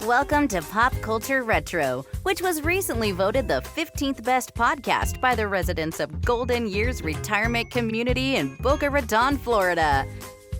Welcome to Pop Culture Retro, which was recently voted the 15th best podcast by the residents of Golden Years Retirement Community in Boca Raton, Florida.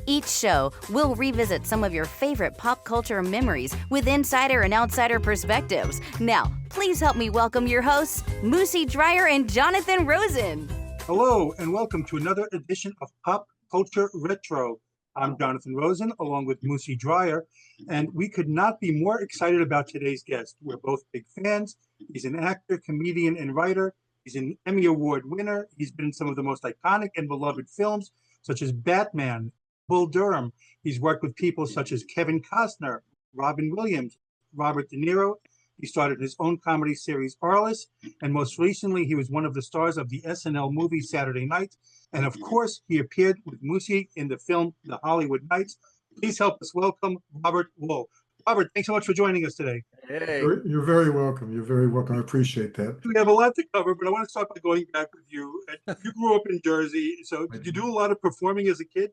Each show will revisit some of your favorite pop culture memories with insider and outsider perspectives. Now, please help me welcome your hosts, Moosie Drier and Jonathan Rosen. Hello, and welcome to another edition of Pop Culture Retro. I'm Jonathan Rosen, along with Moosie Drier, and we could not be more excited about today's guest. We're both big fans. He's an actor, comedian, and writer. He's an Emmy Award winner. He's been in some of the most iconic and beloved films, such as Batman, Bull Durham. He's worked with people such as Kevin Costner, Robin Williams, Robert De Niro. He started his own comedy series, Arli, and most recently, he was one of the stars of the SNL movie Saturday Night. And of course, he appeared with Moosie in the film The Hollywood Knights. Please help us welcome Robert Wuhl. Robert, thanks so much for joining us today. Hey. You're very welcome. You're very welcome. I appreciate that. We have a lot to cover, but I want to start by going back with you. You grew up in Jersey, so did you do a lot of performing as a kid?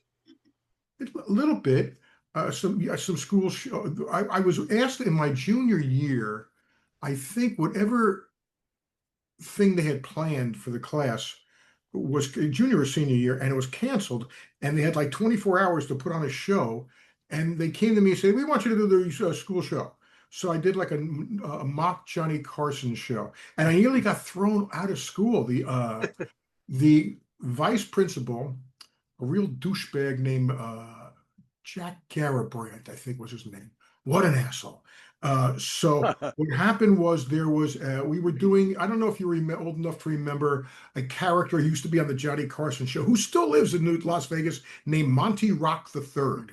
A little bit. Some school I was asked in my junior year, I think whatever thing they had planned for the class was junior or senior year, and it was canceled, and they had like 24 hours to put on a show, and they came to me and said, we want you to do the school show. So I did like a mock Johnny Carson show, and I nearly got thrown out of school. The vice principal, a real douchebag named Jack Garrabrant, I think was his name. What an asshole. So what happened was we were doing, I don't know if you were old enough to remember a character who used to be on the Johnny Carson show, who still lives in Las Vegas, named Monty Rock III.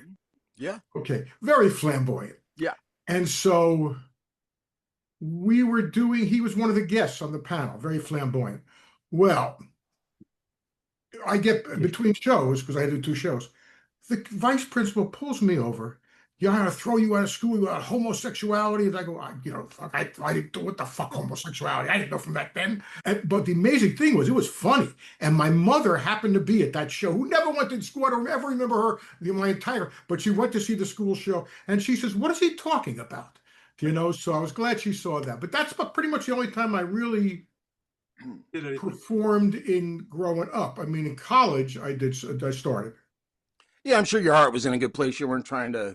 Yeah. Okay. Very flamboyant. Yeah. And so he was one of the guests on the panel, very flamboyant. Well, I get between shows, because I had to do two shows, the vice principal pulls me over. Yeah, I'm going to throw you out of school. You got homosexuality. And I go, I didn't do what the fuck homosexuality. I didn't know from back then. But the amazing thing was, it was funny. And my mother happened to be at that show, who never went to school. I don't ever remember her but she went to see the school show. And she says, what is he talking about? So I was glad she saw that. But that's pretty much the only time I really performed in growing up. I mean, in college, I started. Yeah, I'm sure your heart was in a good place. You weren't trying to,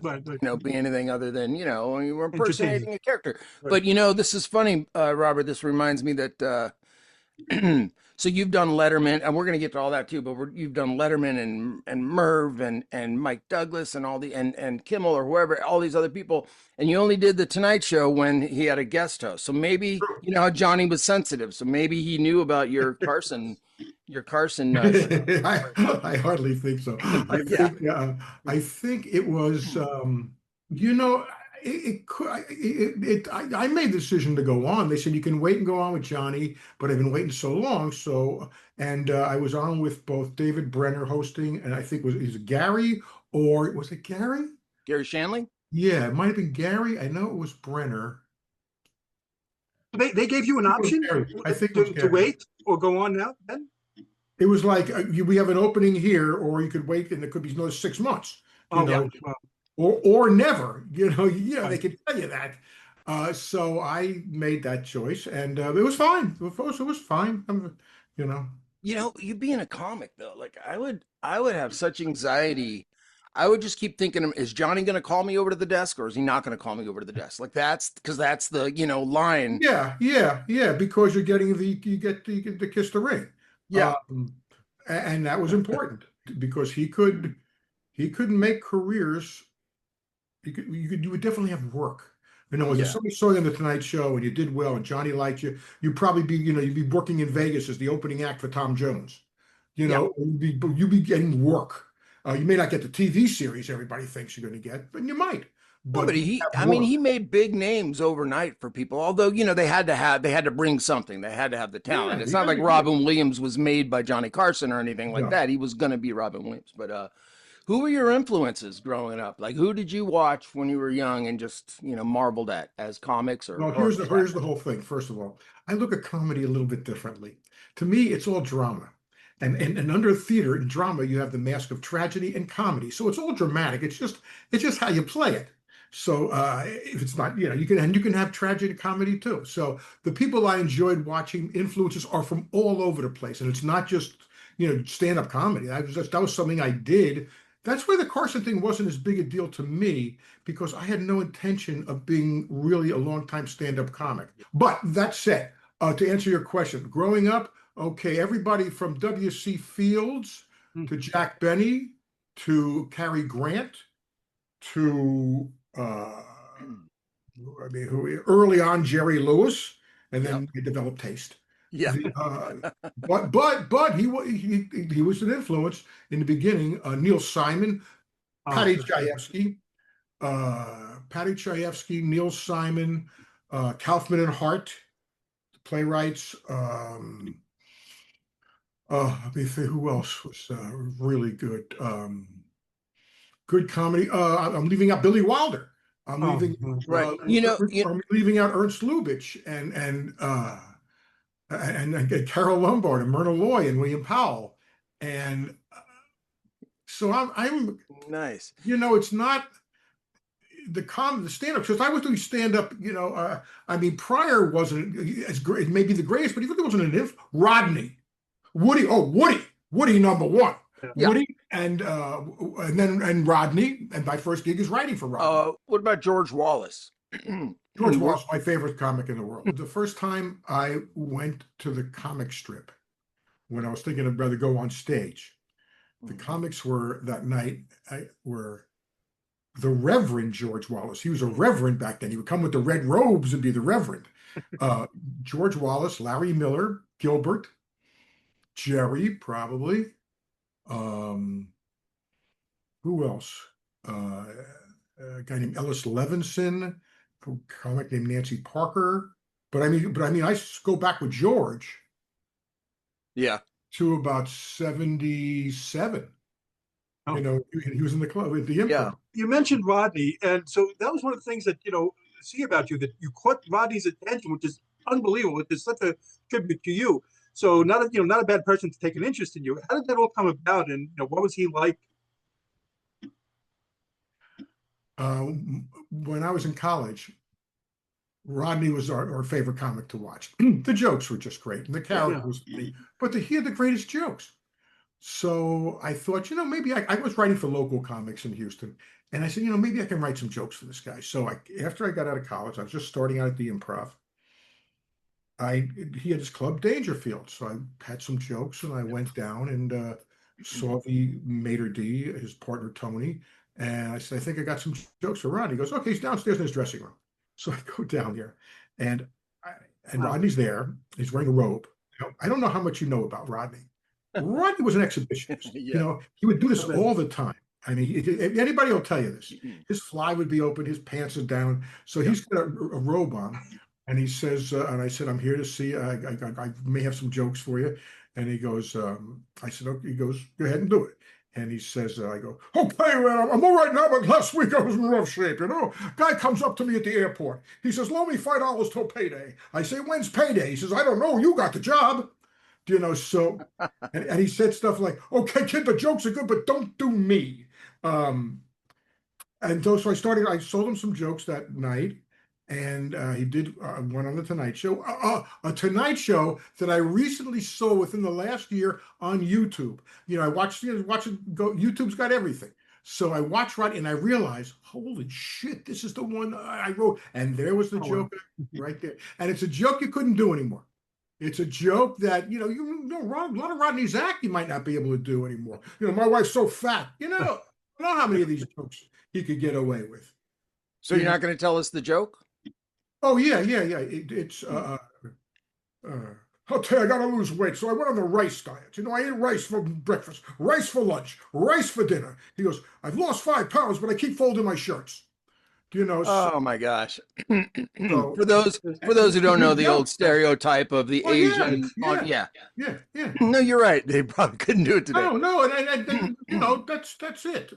be anything other than, you weren't impersonating a character. Right. But, this is funny, Robert. This reminds me that, so you've done Letterman, and we're going to get to all that too, but you've done Letterman and Merv and Mike Douglas and all and Kimmel or whoever, all these other people. And you only did the Tonight Show when he had a guest host. So maybe, how Johnny was sensitive. So maybe he knew about your Carson. I hardly think so. I think it was, I made the decision to go on. They said, you can wait and go on with Johnny, but I've been waiting so long. And I was on with both David Brenner hosting, and I think is it Gary, or was it Gary? Gary Shanley? Yeah, it might have been Gary. I know it was Brenner. They gave you an option I think to wait or go on now then? It was like, we have an opening here, or you could wait, and it could be another 6 months, or never, they could tell you that. So I made that choice, and it was fine. It was fine, You being a comic, though, like I would have such anxiety. I would just keep thinking, is Johnny going to call me over to the desk, or is he not going to call me over to the desk? Like that's the, line. Yeah. Because you get to kiss the ring. Yeah. And that was important because he could make careers. You would definitely have work. If somebody saw you on the Tonight Show and you did well and Johnny liked you, you'd probably be, you'd be working in Vegas as the opening act for Tom Jones. You'd be getting work. You may not get the TV series everybody thinks you're going to get, but you might. But he made big names overnight for people. Although, they had to bring something. They had to have the talent. It's not like Robin Williams was made by Johnny Carson or anything like that. He was going to be Robin Williams. But who were your influences growing up? Like, who did you watch when you were young and just, marveled at as comics? Here's the whole thing. First of all, I look at comedy a little bit differently. To me, it's all drama. And under theater and drama, you have the mask of tragedy and comedy. So it's all dramatic. It's just how you play it. So if it's not, you can have tragedy comedy too. So the people I enjoyed watching influences are from all over the place, and it's not just stand-up comedy. That was something I did. That's why the Carson thing wasn't as big a deal to me because I had no intention of being really a long-time stand-up comic. But that said, to answer your question, growing up, okay, everybody from W.C. Fields to Jack Benny to Cary Grant to early on Jerry Lewis, and then he developed taste. Yeah. But he was an influence in the beginning. Neil Simon, Patty Chayefsky, Neil Simon, Kaufman and Hart, the playwrights. Let me think, who else was really good? Good comedy. I'm leaving out Billy Wilder. I'm leaving I'm leaving out Ernst Lubitsch and Carol Lombard and Myrna Loy and William Powell. And so I'm nice. It's not the stand-up, because I was doing stand-up, I mean, Pryor wasn't as great, maybe the greatest, but he really wasn't an Rodney. Woody number one. Yeah. Woody and Rodney, and my first gig is writing for Rodney. What about George Wallace? George Wallace, my favorite comic in the world. The first time I went to the comic strip, when I was thinking I'd rather go on stage, the comics were that night were the Reverend George Wallace. He was a reverend back then. He would come with the red robes and be the Reverend. George Wallace, Larry Miller, Gilbert, Jerry, probably. Who else? A guy named Ellis Levinson, a comic named Nancy Parker. But I mean, I go back with George. Yeah. To about 77. Oh. He was in the club with the Emperor. Yeah. You mentioned Rodney, and so that was one of the things that see about you, that you caught Rodney's attention, which is unbelievable. It's such a tribute to you. So not a bad person to take an interest in you. How did that all come about, and what was he like? When I was in college, Rodney was our favorite comic to watch. The jokes were just great, and the character was funny, but he had the greatest jokes. So I thought, maybe I was writing for local comics in Houston, and I said, maybe I can write some jokes for this guy. So after I got out of college, I was just starting out at the Improv. He had his club Dangerfield, so I had some jokes, and I went down and saw the maitre d', his partner Tony, and I said, I think I got some jokes for Rodney. He goes, okay, he's downstairs in his dressing room. So I go down there, and Rodney's there. He's wearing a robe. I don't know how much you know about Rodney. Rodney was an exhibitionist. Yeah. He would do this all the time. I mean, anybody will tell you this. His fly would be open, his pants are down, so he's got a robe on. And he says, and I said, I'm here to see, I may have some jokes for you. And he goes, I said, okay, he goes, go ahead and do it. And he says, I go, okay, well, I'm all right now, but last week I was in rough shape, Guy comes up to me at the airport. He says, loan me $5 till payday. I say, when's payday? He says, I don't know, you got the job. So, and he said stuff like, okay, kid, the jokes are good, but don't do me. And so I sold him some jokes that night. And he did one on the Tonight Show, a Tonight Show that I recently saw within the last year on YouTube. I watch it go. YouTube's got everything. So I watched and I realized, holy shit, this is the one I wrote. And there was the joke right there. And it's a joke you couldn't do anymore. It's a joke that, a lot of Rodney's act you might not be able to do anymore. My wife's so fat. I don't know how many of these jokes he could get away with. So you're not going to tell us the joke? Oh, yeah. It's, I'll tell you, I got to lose weight. So I went on the rice diet. I ate rice for breakfast, rice for lunch, rice for dinner. He goes, I've lost 5 pounds, but I keep folding my shirts. Oh my gosh. So, for those who don't know the old stereotype of the Asian. Yeah. No, you're right. They probably couldn't do it today. No. And that's it.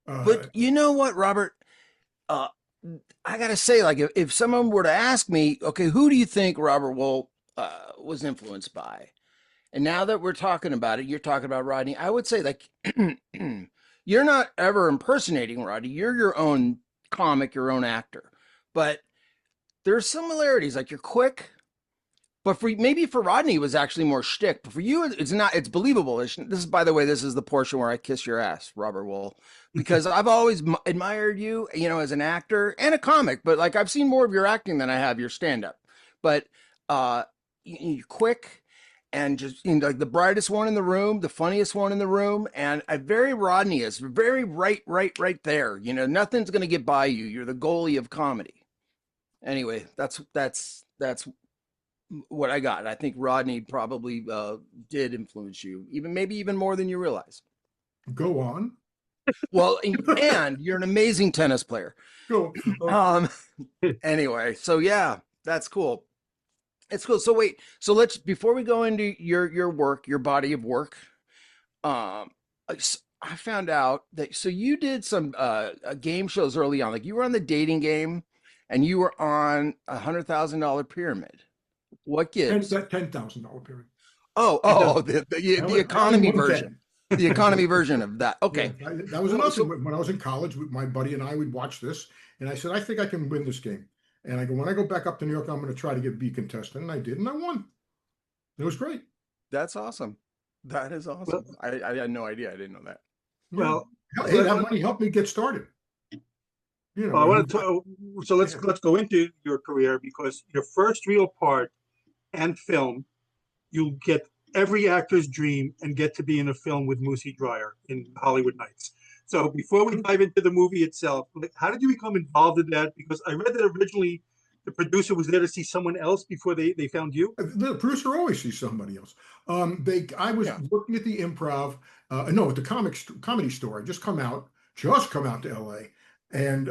But you know what, Robert? I gotta say, like, if someone were to ask me, okay, who do you think Robert Wuhl was influenced by? And now that we're talking about it, you're talking about Rodney. I would say, like, you're not ever impersonating Rodney. You're your own comic, your own actor. But there are similarities. Like you're quick, but maybe for Rodney it was actually more shtick. But for you, it's not. It's believable. This is, by the way, this is the portion where I kiss your ass, Robert Wuhl, because I've always admired you, as an actor and a comic. But like I've seen more of your acting than I have your stand up. But you're quick and just like the brightest one in the room, the funniest one in the room, and a very Rodney-is, very right there. Nothing's gonna get by you. You're the goalie of comedy. Anyway, that's what I got. I think Rodney probably did influence you, maybe even more than you realize. Go on. Well, and you're an amazing tennis player. Go. Anyway, so yeah, that's cool. It's cool. So wait, so let's, before we go into your work, your body of work, I found out that, so you did some game shows early on, like you were on the dating game and you were on $100,000 pyramid. What gives? $10,000 pyramid. The economy version. The economy version of that. Okay. Yeah, that was another thing. When I was in college, my buddy and I would watch this, and I said, I think I can win this game. And I go, when I go back up to New York, I'm going to try to be contestant. And I did, and I won. It was great. That's awesome. That is awesome. Well, I had no idea. I didn't know that. Well, hey, that money helped me get started. I want to. So let's go into your career, because your first real part and film, you get every actor's dream and get to be in a film with Moosie Drier in Hollywood Nights. So before we dive into the movie itself, how did you become involved in that? Because I read that originally the producer was there to see someone else before they found you. The producer always sees somebody else. I was working at the Improv, at the Comedy Store. I just come out to LA. And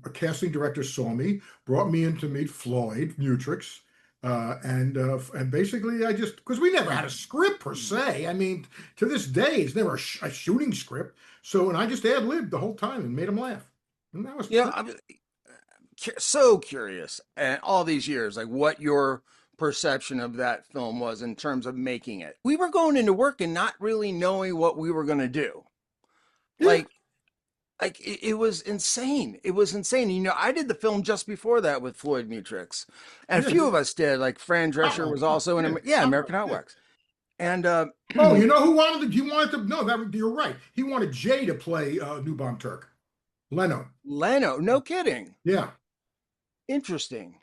a casting director saw me, brought me in to meet Floyd Mutrix. And basically I because we never had a script per se. I mean, to this day, it's never a shooting script. So, and I just ad-libbed the whole time and made him laugh. And that was I'm so curious, and all these years, like what your perception of that film was in terms of making it. We were going into work and not really knowing what we were going to do. Yeah. Like it was insane. It was insane. I did the film just before that with Floyd Mutrix, and a few of us did. Like Fran Drescher was also in American Hot Wax. And you know who wanted he wanted to? No, you're right. He wanted Jay to play Newborn Turk. Leno, no kidding. Yeah. Interesting.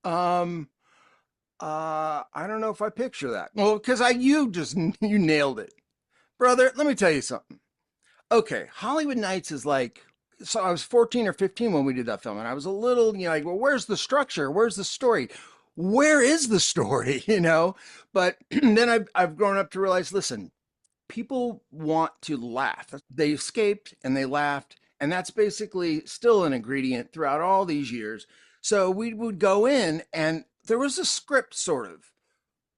I don't know if I picture that. Well, because you nailed it, brother. Let me tell you something. Okay, Hollywood Nights is like, so I was 14 or 15 when we did that film, and I was a little, like, well, where's the structure? Where's the story? Where is the story? But then I've grown up to realize, listen, people want to laugh. They escaped and they laughed, and that's basically still an ingredient throughout all these years. So we would go in, and there was a script, sort of.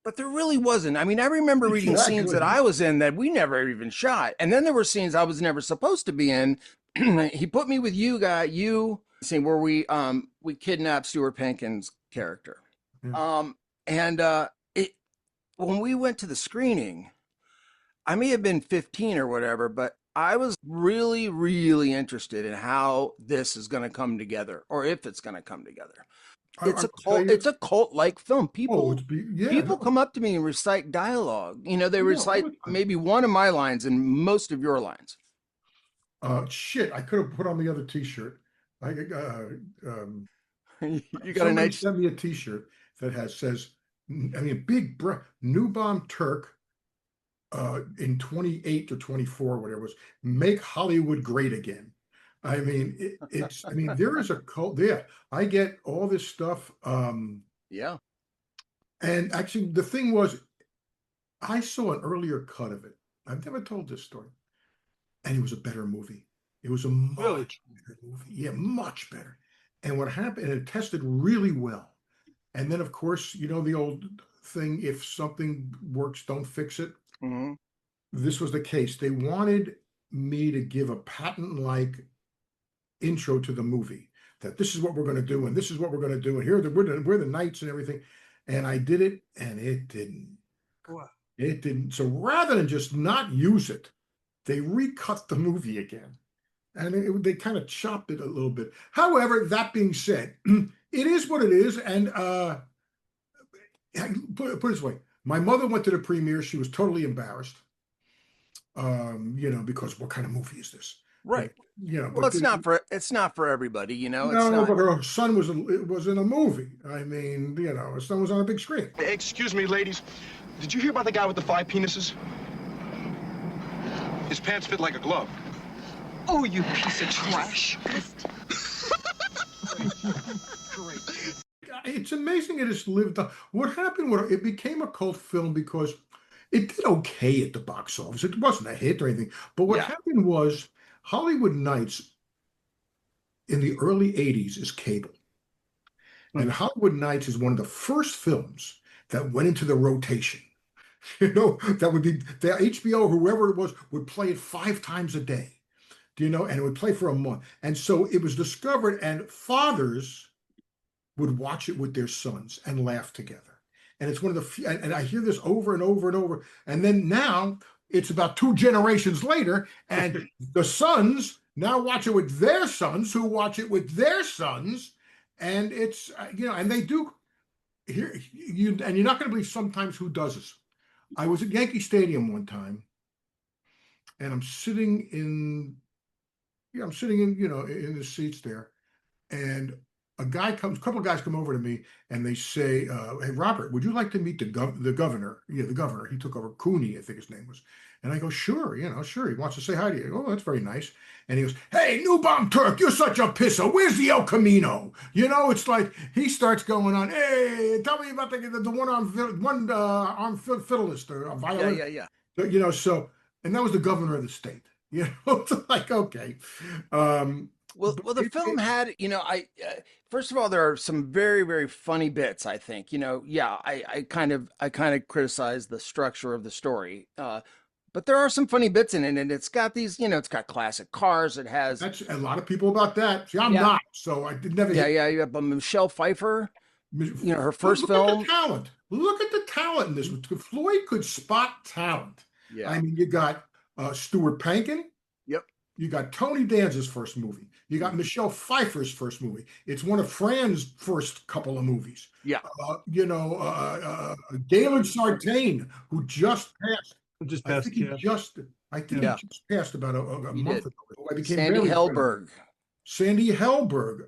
But there really wasn't. I mean, I remember reading scenes that I was in that we never even shot. And then there were scenes I was never supposed to be in. He put me with scene where we kidnapped Stuart Penkin's character. Yeah. When we went to the screening, I may have been 15 or whatever, but I was really, really interested in how this is going to come together, or if it's going to come together. It's a cult-like film. People come up to me and recite dialogue. They recite maybe one of my lines and most of your lines. Shit! I could have put on the other T-shirt. You got a nice. Send me a T-shirt that says, big Newborn Turk. In 28 or 24, whatever it was, make Hollywood great again. I mean, there is a cult there. I get all this stuff. Yeah. And actually, the thing was, I saw an earlier cut of it. I've never told this story. And it was a better movie. It was a much better movie. Yeah, much better. And what happened, and it tested really well. And then, of course, the old thing, if something works, don't fix it. Mm-hmm. This was the case. They wanted me to give a patent-like intro to the movie, that this is what we're going to do, and this is what we're going to do, and here we're the knights and everything. And I did it, and it didn't. Wow. It didn't. So rather than just not use it, they recut the movie again. and they kind of chopped it a little bit. However, that being said, it is what it is, and put it this way: my mother went to the premiere. She was totally embarrassed, because what kind of movie is this? Right. Well, but it's not for everybody, it's not. But her son was in a movie. I mean, her son was on a big screen. Excuse me, ladies. Did you hear about the guy with the 5 penises? His pants fit like a glove. Oh, you piece of trash. It's amazing it has lived on. What happened was it became a cult film because it did okay at the box office. It wasn't a hit or anything. But what happened was Hollywood Nights in the early 80s is cable. And Hollywood Nights is one of the first films that went into the rotation. That would be the HBO, whoever it was, would play it 5 times a day. And it would play for a month. And so it was discovered, and fathers would watch it with their sons and laugh together. And it's one of the few, and I hear this over and over and over. And then now it's about 2 generations later, and the sons now watch it with their sons, who watch it with their sons. And it's, and they do here, and you're not going to believe sometimes who does this. I was at Yankee Stadium one time, and I'm sitting in, in the seats there, and a couple of guys come over to me, and they say, "Hey, Robert, would you like to meet the governor? Yeah, the governor. He took over, Cooney, I think his name was." And I go, "Sure, sure. He wants to say hi to you." "Oh, that's very nice." And he goes, "Hey, New Bomb Turk, you're such a pisser. Where's the El Camino?" It's like he starts going on. "Hey, tell me about the one fiddleist or a violin." Yeah. So, and that was the governor of the state. It's like, okay. Well, the film had, first of all, there are some very, very funny bits, I think. I kind of criticize the structure of the story. But there are some funny bits in it, and it's got these, it's got classic cars. It has. That's a lot of people about that. See, I'm not, so I did never. Yeah. You have Michelle Pfeiffer. Her first film. Look at the talent. Look at the talent in this. Floyd could spot talent. Yeah. I mean, you got Stuart Pankin. Yep. You got Tony Danza's first movie. You got Michelle Pfeiffer's first movie. It's one of Fran's first couple of movies. Yeah. Gaylord Sartain, who just passed. I think he just passed about a month ago. Sandy Hellberg. Sandy Hellberg.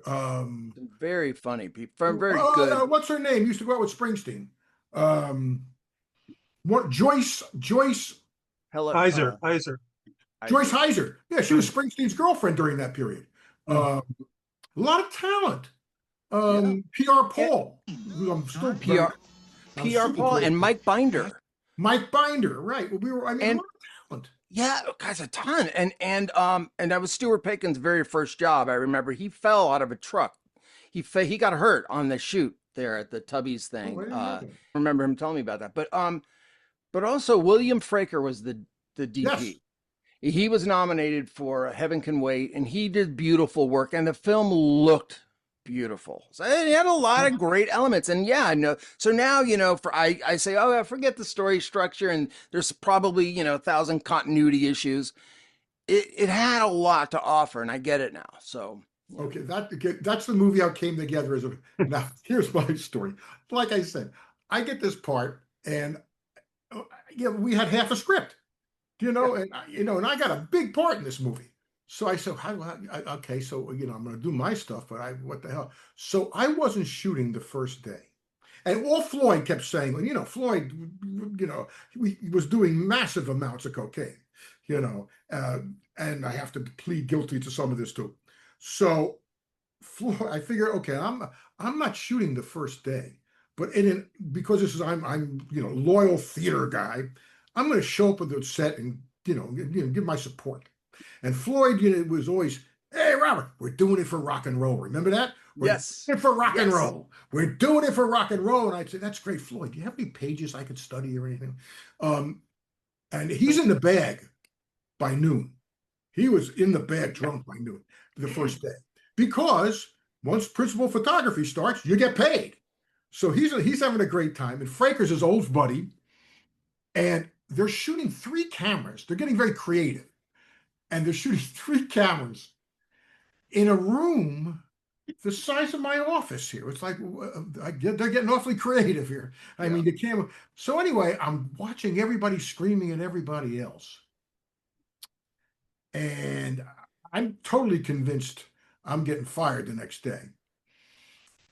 Very funny people. Very good. What's her name? Used to go out with Springsteen. Joyce Heiser. Joyce Heiser. Yeah, she was Springsteen's girlfriend during that period. A lot of talent. P.R. Paul. I'm still P.R. Paul and Mike Binder. Mike Binder, right? A lot of talent. Yeah, guys, a ton. And that was Stuart Pankin's very first job. I remember he fell out of a truck. He got hurt on the shoot there at the Tubby's thing. I remember him telling me about that. But also William Fraker was the DP. Yes. He was nominated for Heaven Can Wait, and he did beautiful work, and the film looked beautiful. So it had a lot of great elements. And so now, I say, oh, I forget the story structure, and there's probably, 1,000 continuity issues. It had a lot to offer, and I get it now. So. Okay, that's the movie how it came together now here's my story. Like I said, I get this part, and we had half a script, and I got a big part in this movie. So I said, okay, so I'm going to do my stuff, but what the hell? So I wasn't shooting the first day, and all Floyd kept saying, Floyd, he was doing massive amounts of cocaine, and I have to plead guilty to some of this too. So I figure, okay, I'm not shooting the first day, but because this is I'm loyal theater guy, I'm going to show up at the set and give my support. And Floyd, was always, "Hey, Robert, we're doing it for rock and roll." Remember that? Yes. Doing it for rock and roll. We're doing it for rock and roll. And I'd say, "That's great, Floyd. Do you have any pages I could study or anything?" And he's in the bag by noon. He was in the bag drunk by noon the first day, because once principal photography starts, you get paid. So he's having a great time. And Fraker's his old buddy, and they're shooting 3 cameras. They're getting very creative, and they're shooting 3 cameras in a room the size of my office here. It's like they're getting awfully creative here. I mean, the camera. So anyway, I'm watching everybody screaming at everybody else. And I'm totally convinced I'm getting fired the next day.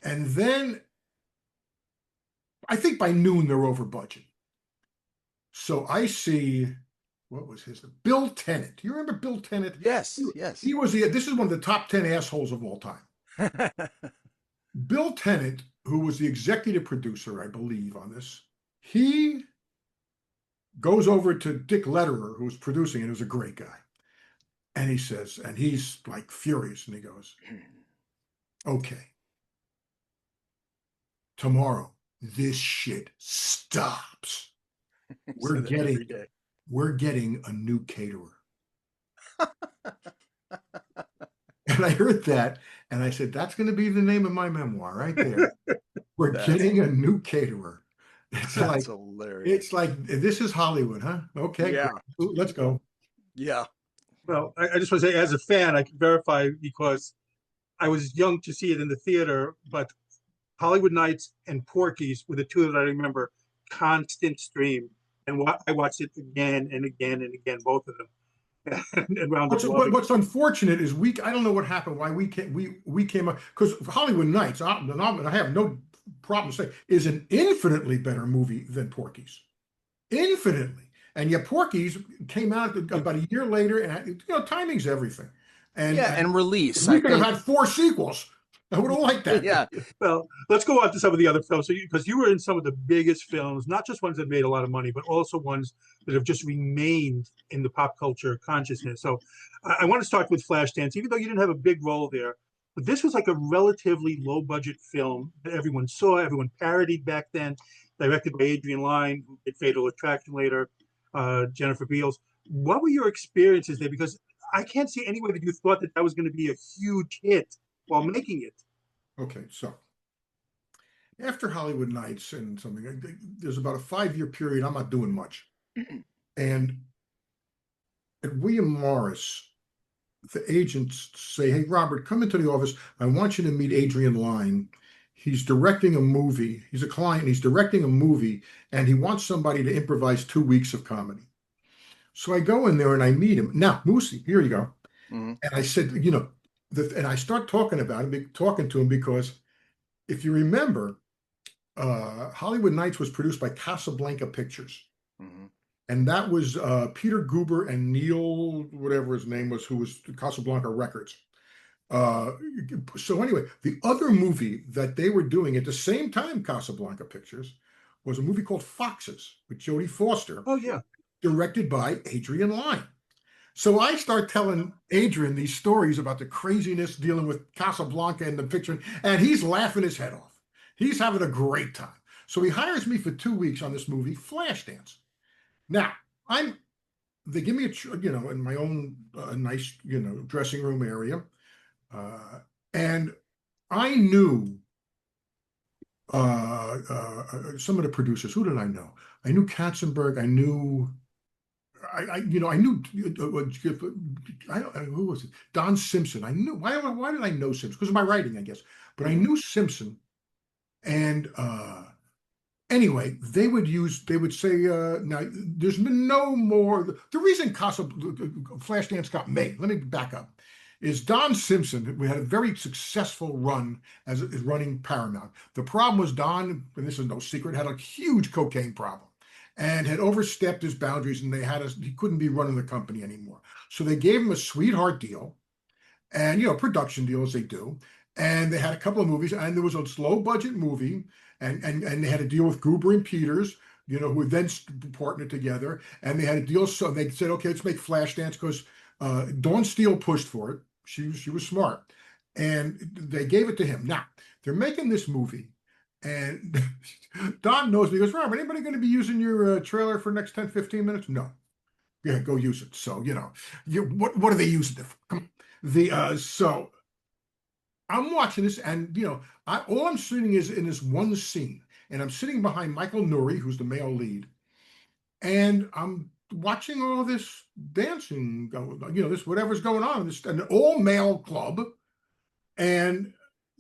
And then I think by noon they're over budget. So I see, what was his name? Bill Tennant. Do you remember Bill Tennant? Yes, yes. He was this is one of the top 10 assholes of all time. Bill Tennant, who was the executive producer, I believe, on this, he goes over to Dick Lederer, who was producing it, who's a great guy. And he says, and he's like furious, and he goes, okay, tomorrow, this shit stops. We're getting a new caterer. And I heard that, and I said, that's going to be the name of my memoir right there. We're getting a new caterer. That's hilarious. It's like, this is Hollywood, huh? Okay, yeah. Great. Let's go. Yeah. Well, I just want to say, as a fan, I can verify because I was young to see it in the theater, but Hollywood Nights and Porky's were the two that I remember constant stream. And I watched it again and again and again, both of them. And what's unfortunate is I don't know what happened, why we came up, because Hollywood Nights, I have no problem saying, is an infinitely better movie than Porky's. Infinitely. And yet Porky's came out about a year later, and timing's everything. And release. We could have had 4 sequels. I would have liked that. Yeah. Well, let's go on to some of the other films. So, because you were in some of the biggest films, not just ones that made a lot of money, but also ones that have just remained in the pop culture consciousness. So, I want to start with Flashdance, even though you didn't have a big role there. But this was like a relatively low-budget film that everyone saw, everyone parodied back then, directed by Adrian Lyne, who did Fatal Attraction later, Jennifer Beals. What were your experiences there? Because I can't see any way that you thought that was going to be a huge hit while making it. Okay, so after Hollywood Nights and something, there's about a 5-year period I'm not doing much. And at William Morris, the agents say, hey, Robert, come into the office. I want you to meet Adrian Lyne. He's directing a movie. He's a client. He's directing a movie, and he wants somebody to improvise 2 weeks of comedy. So I go in there and I meet him. Now, Moosie, here you go. Mm-hmm. And I said, and I start talking to him because if you remember, Hollywood Nights was produced by Casablanca Pictures. Mm-hmm. And that was Peter Guber and Neil, whatever his name was, who was Casablanca Records. So anyway, the other movie that they were doing at the same time, Casablanca Pictures, was a movie called Foxes with Jodie Foster. Oh, yeah. Directed by Adrian Lyne. So I start telling Adrian these stories about the craziness dealing with Casablanca and the picture, and he's laughing his head off. He's having a great time. So he hires me for 2 weeks on this movie, Flashdance. Now, they give me in my own nice, dressing room area. And I knew some of the producers. Who did I know? I knew Katzenberg. I knew who was it? Don Simpson. I knew. Why did I know Simpson? Because of my writing, I guess. But I knew Simpson. And anyway, they would say, now there's been no more. The reason Flashdance got made, let me back up, is Don Simpson. We had a very successful run as running Paramount. The problem was Don, and this is no secret, had a huge cocaine problem and had overstepped his boundaries, and he couldn't be running the company anymore. So they gave him a sweetheart deal and, production deal as they do. And they had a couple of movies, and there was a low budget movie, and they had a deal with Gruber and Peters, who then partnered together, and they had a deal. So they said, okay, let's make Flashdance, because Dawn Steele pushed for it. She was smart, and they gave it to him. Now they're making this movie, and Don knows me. He goes, Robert, anybody going to be using your trailer for the next 10, 15 minutes? No. Yeah, go use it. So, what are they using it for? Come on. So I'm watching this, and all I'm sitting is in this one scene, and I'm sitting behind Michael Nouri, who's the male lead, and I'm watching all this dancing, this whatever's going on, this an all male club, and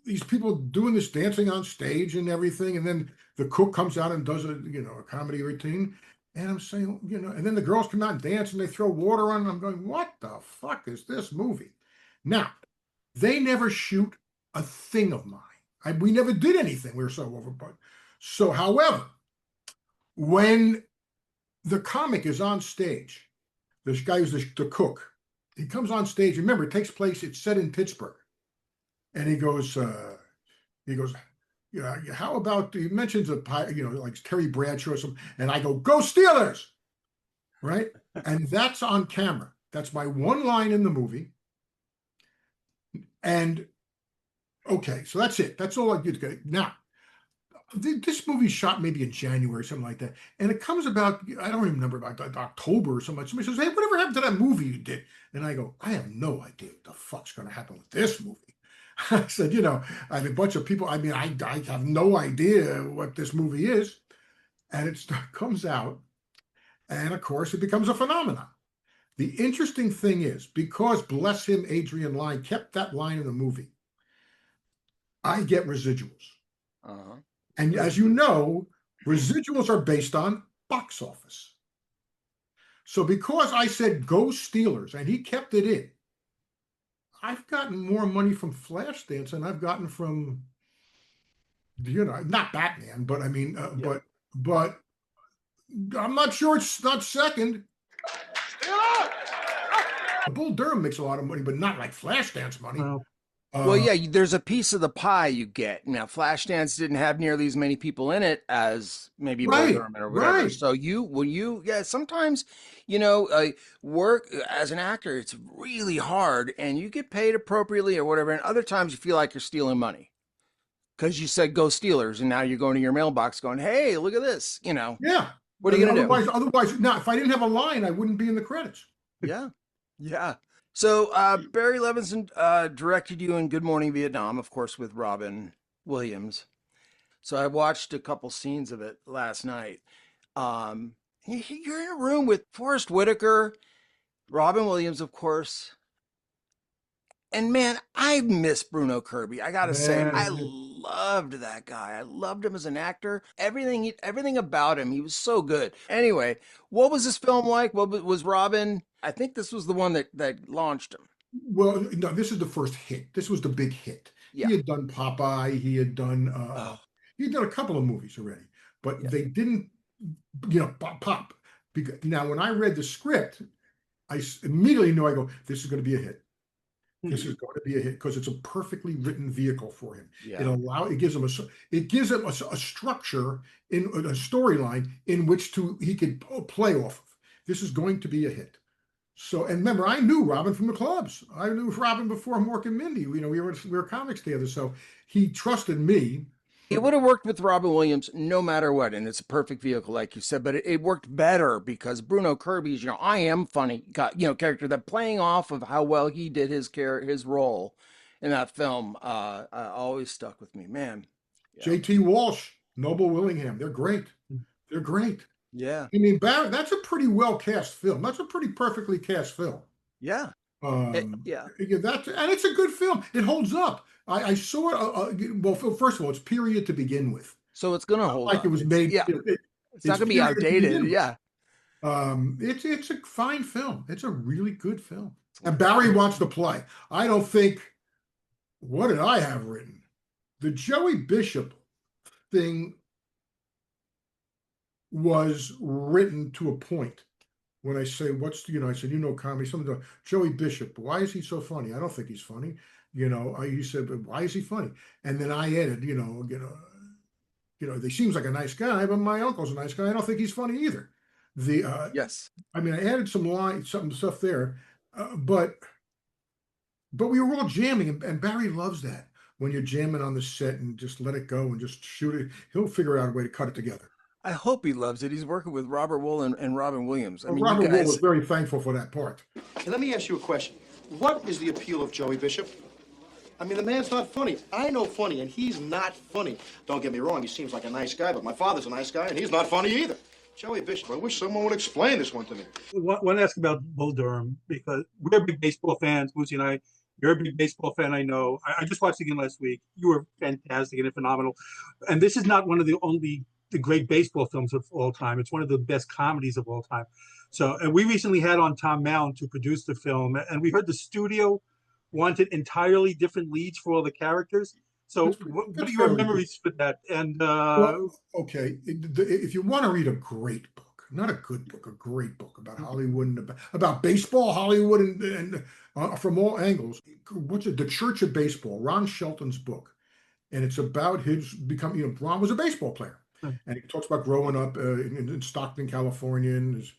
these people doing this dancing on stage and everything, and then the cook comes out and does a comedy routine, and I'm saying, and then the girls come out and dance and they throw water on, and I'm going, what the fuck is this movie? Now, they never shoot a thing of mine. We never did anything. We were so overboard. So, however, when the comic is on stage, this guy who's the cook, he comes on stage. Remember, it's set in Pittsburgh. And he goes, how about, he mentions like Terry Bradshaw or something, and I go, go Steelers, right? And that's on camera. That's my one line in the movie. And okay, so that's it. That's all I get. Now, this movie shot maybe in January, something like that. And it comes about, I don't even remember, about October or something. Somebody says, hey, whatever happened to that movie you did? And I go, I have no idea what the fuck's going to happen with this movie. I said, I have a bunch of people. I mean, I have no idea what this movie is. And it comes out. And of course, it becomes a phenomenon. The interesting thing is, because, bless him, Adrian Lyne kept that line in the movie, I get residuals. Uh-huh. And as you know, residuals are based on box office. So because I said go Steelers and he kept it in, I've gotten more money from Flashdance than I've gotten from, not Batman, but I mean, but I'm not sure it's not second. Bull Durham makes a lot of money, but not like Flashdance money. Well, yeah, there's a piece of the pie you get. Now, Flashdance didn't have nearly as many people in it as maybe Bull Durham or whatever. Right. So sometimes, work as an actor, it's really hard and you get paid appropriately or whatever. And other times you feel like you're stealing money because you said go Steelers and now you're going to your mailbox going, hey, look at this, Yeah. What are you going to do? Otherwise, now, if I didn't have a line, I wouldn't be in the credits. Yeah. Yeah. So Barry Levinson directed you in Good Morning Vietnam, of course, with Robin Williams. So I watched a couple scenes of it last night. You're in a room with Forrest Whitaker, Robin Williams, of course. And man, I miss Bruno Kirby. I gotta say, I loved that guy. I loved him as an actor. Everything about him, he was so good. Anyway, what was this film like? What was Robin? I think this was the one that launched him. Well, no, this is the first hit. This was the big hit. Yeah. He had done Popeye. He had done a couple of movies already, but they didn't, pop. Now, when I read the script, I immediately knew. I go, this is going to be a hit. This is going to be a hit because it's a perfectly written vehicle for him. Yeah. It gives him a structure in a storyline in which he could play off of. This is going to be a hit. So, and remember, I knew Robin from the clubs. I knew Robin before Mork and Mindy. We were comics together. So he trusted me. It would have worked with Robin Williams no matter what, and it's a perfect vehicle, like you said. But it worked better because Bruno Kirby's, I am funny, character that playing off of how well he did his role in that film. Always stuck with me, man. Yeah. J.T. Walsh, Noble Willingham, they're great. They're great. Yeah. I mean, that's a pretty well cast film. That's a pretty perfectly cast film. Yeah. And it's a good film. It holds up. I saw it. Well, first of all, it's period to begin with. So it's going to hold up. Like it was made. Yeah. It's not going to be outdated. Yeah. It's a fine film. It's a really good film. And Barry wants to play. I don't think. What did I have written? The Joey Bishop thing was written to a point. When I say, I said, comedy, something like Joey Bishop, why is he so funny? I don't think he's funny. He said, but why is he funny? And then I added, he seems like a nice guy, but my uncle's a nice guy. I don't think he's funny either. Yes. I mean, I added some stuff there, but we were all jamming, and Barry loves that. When you're jamming on the set and just let it go and just shoot it, he'll figure out a way to cut it together. I hope he loves it. He's working with Robert Wuhl and Robin Williams. I mean, Robert Wuhl was very thankful for that part. Hey, let me ask you a question. What is the appeal of Joey Bishop? I mean, the man's not funny. I know funny, and he's not funny. Don't get me wrong, he seems like a nice guy, but my father's a nice guy, and he's not funny either. Joey Bishop, I wish someone would explain this one to me. I want to ask about Bull Durham, because we're big baseball fans, Moosie and I. You're a big baseball fan, I know. I just watched it again last week. You were fantastic and phenomenal. And this is not one of the great baseball films of all time. It's one of the best comedies of all time. So, and we recently had on Tom Mount to produce the film, and we heard the studio wanted entirely different leads for all the characters. So, what are your memories for that? And well, okay, if you want to read a great book, not a good book, a great book about Hollywood and about baseball, Hollywood, and from all angles, what's it? The Church of Baseball, Ron Shelton's book, and it's about his becoming. You know, Ron was a baseball player, and he talks about growing up in Stockton, California, and his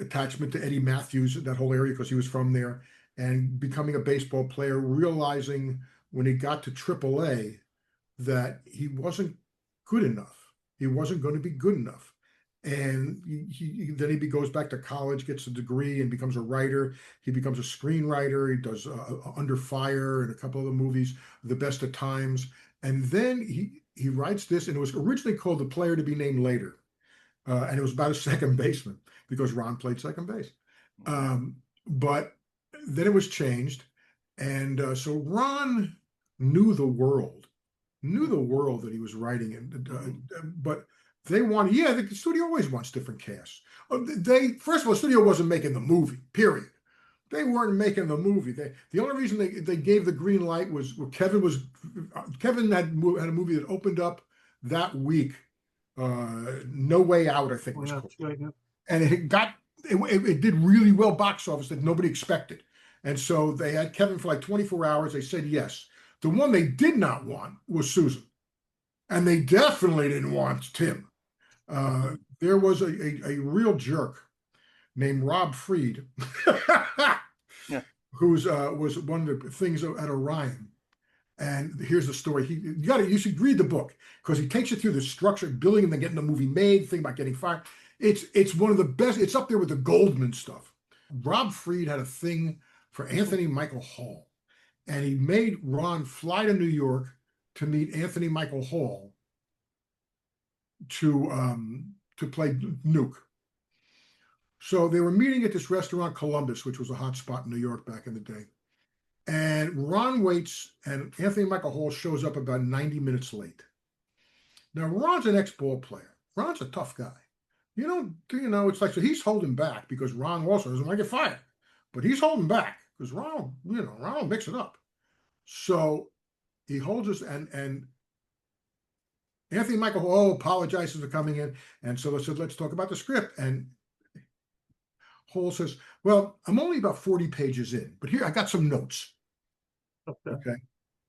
attachment to Eddie Matthews, that whole area, because he was from there, and becoming a baseball player, realizing when he got to AAA that he wasn't good enough. He wasn't going to be good enough. And then he goes back to college, gets a degree, and becomes a writer. He becomes a screenwriter. He does Under Fire and a couple other movies, The Best of Times. And then he writes this, and it was originally called The Player to Be Named Later. And it was about a second baseman, because Ron played second base. But then it was changed. And so Ron knew the world that he was writing in. But they wanted, the studio always wants different casts. First of all, the studio wasn't making the movie, period. They weren't making the movie. The only reason they gave the green light was Kevin had a movie that opened up that week. No Way Out, I think was called. Right, yeah. And it did really well box office that nobody expected. And so they had Kevin for like 24 hours. They said yes. The one they did not want was Susan. And they definitely didn't want Tim. There was a real jerk named Rob Fried, who was one of the things at Orion. And here's the story. You should read the book, because he takes you through the structure of building and then getting the movie made, thing about getting fired. It's one of the best. It's up there with the Goldman stuff. Rob Fried had a thing for Anthony Michael Hall, and he made Ron fly to New York to meet Anthony Michael Hall to play Nuke. So they were meeting at this restaurant, Columbus, which was a hot spot in New York back in the day. And Ron waits, and Anthony Michael Hall shows up about 90 minutes late. Now, Ron's an ex-ball player. Ron's a tough guy. It's like, so he's holding back because Ron also doesn't want to get fired. But he's holding back because Ron will mix it up. So he holds us, and Anthony Michael Hall apologizes for coming in. And so I said, let's talk about the script. And Hall says, well, I'm only about 40 pages in, but here I got some notes. Okay.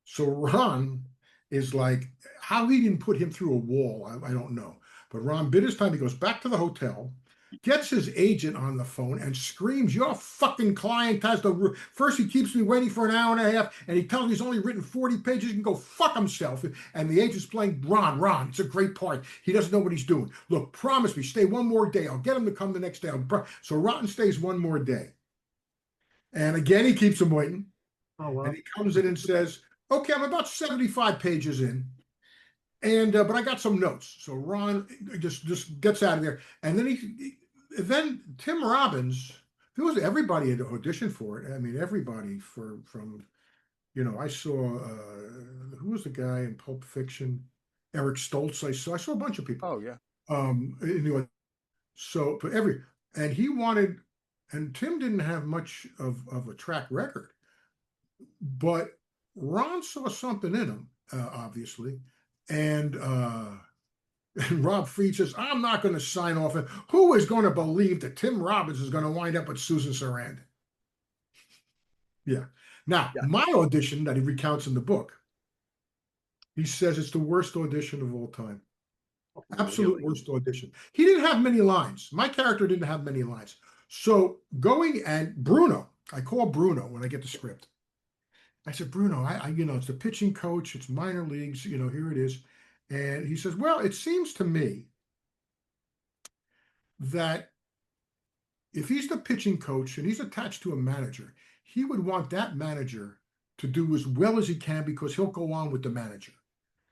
So Ron is like, how he didn't put him through a wall, I don't know. But Ron bid his time. He goes back to the hotel, gets his agent on the phone, and screams, your fucking client has the... First, he keeps me waiting for an hour and a half, and he tells me he's only written 40 pages. He can go fuck himself. And the agent's playing, Ron, it's a great part. He doesn't know what he's doing. Look, promise me, stay one more day. I'll get him to come the next day. So Ron stays one more day. And again, he keeps him waiting. Oh, wow. And he comes in and says, okay, I'm about 75 pages in. And but I got some notes. So Ron just gets out of there. And then then Tim Robbins, everybody had auditioned for it. I mean, everybody from I saw who was the guy in Pulp Fiction? Eric Stoltz. I saw a bunch of people. Oh yeah. So and he wanted, and Tim didn't have much of a track record, but Ron saw something in him, obviously. And Rob Fried says, I'm not going to sign off. And who is going to believe that Tim Robbins is going to wind up with Susan Sarandon? Yeah. Now, my audition that he recounts in the book, he says it's the worst audition of all time. Absolute worst audition. He didn't have many lines. My character didn't have many lines. So Bruno, I call Bruno when I get the script. I said, Bruno, it's the pitching coach, it's minor leagues, here it is. And he says, well, it seems to me that if he's the pitching coach and he's attached to a manager, he would want that manager to do as well as he can because he'll go on with the manager.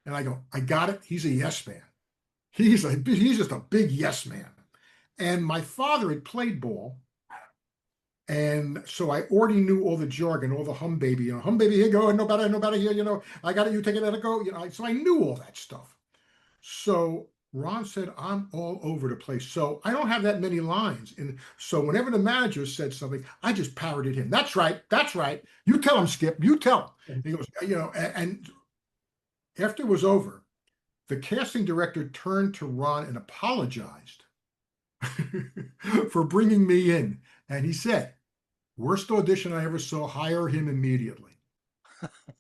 And I go, I got it. He's a yes man. He's just a big yes man. And my father had played ball. And so I already knew all the jargon, all the hum baby, hum baby, here go, no better here, I got it, you take it, let it go, so I knew all that stuff. So Ron said, I'm all over the place. So I don't have that many lines. And so whenever the manager said something, I just parroted him. That's right. You tell him, Skip, you tell him. He goes, and after it was over, the casting director turned to Ron and apologized for bringing me in. And he said, worst audition I ever saw, hire him immediately.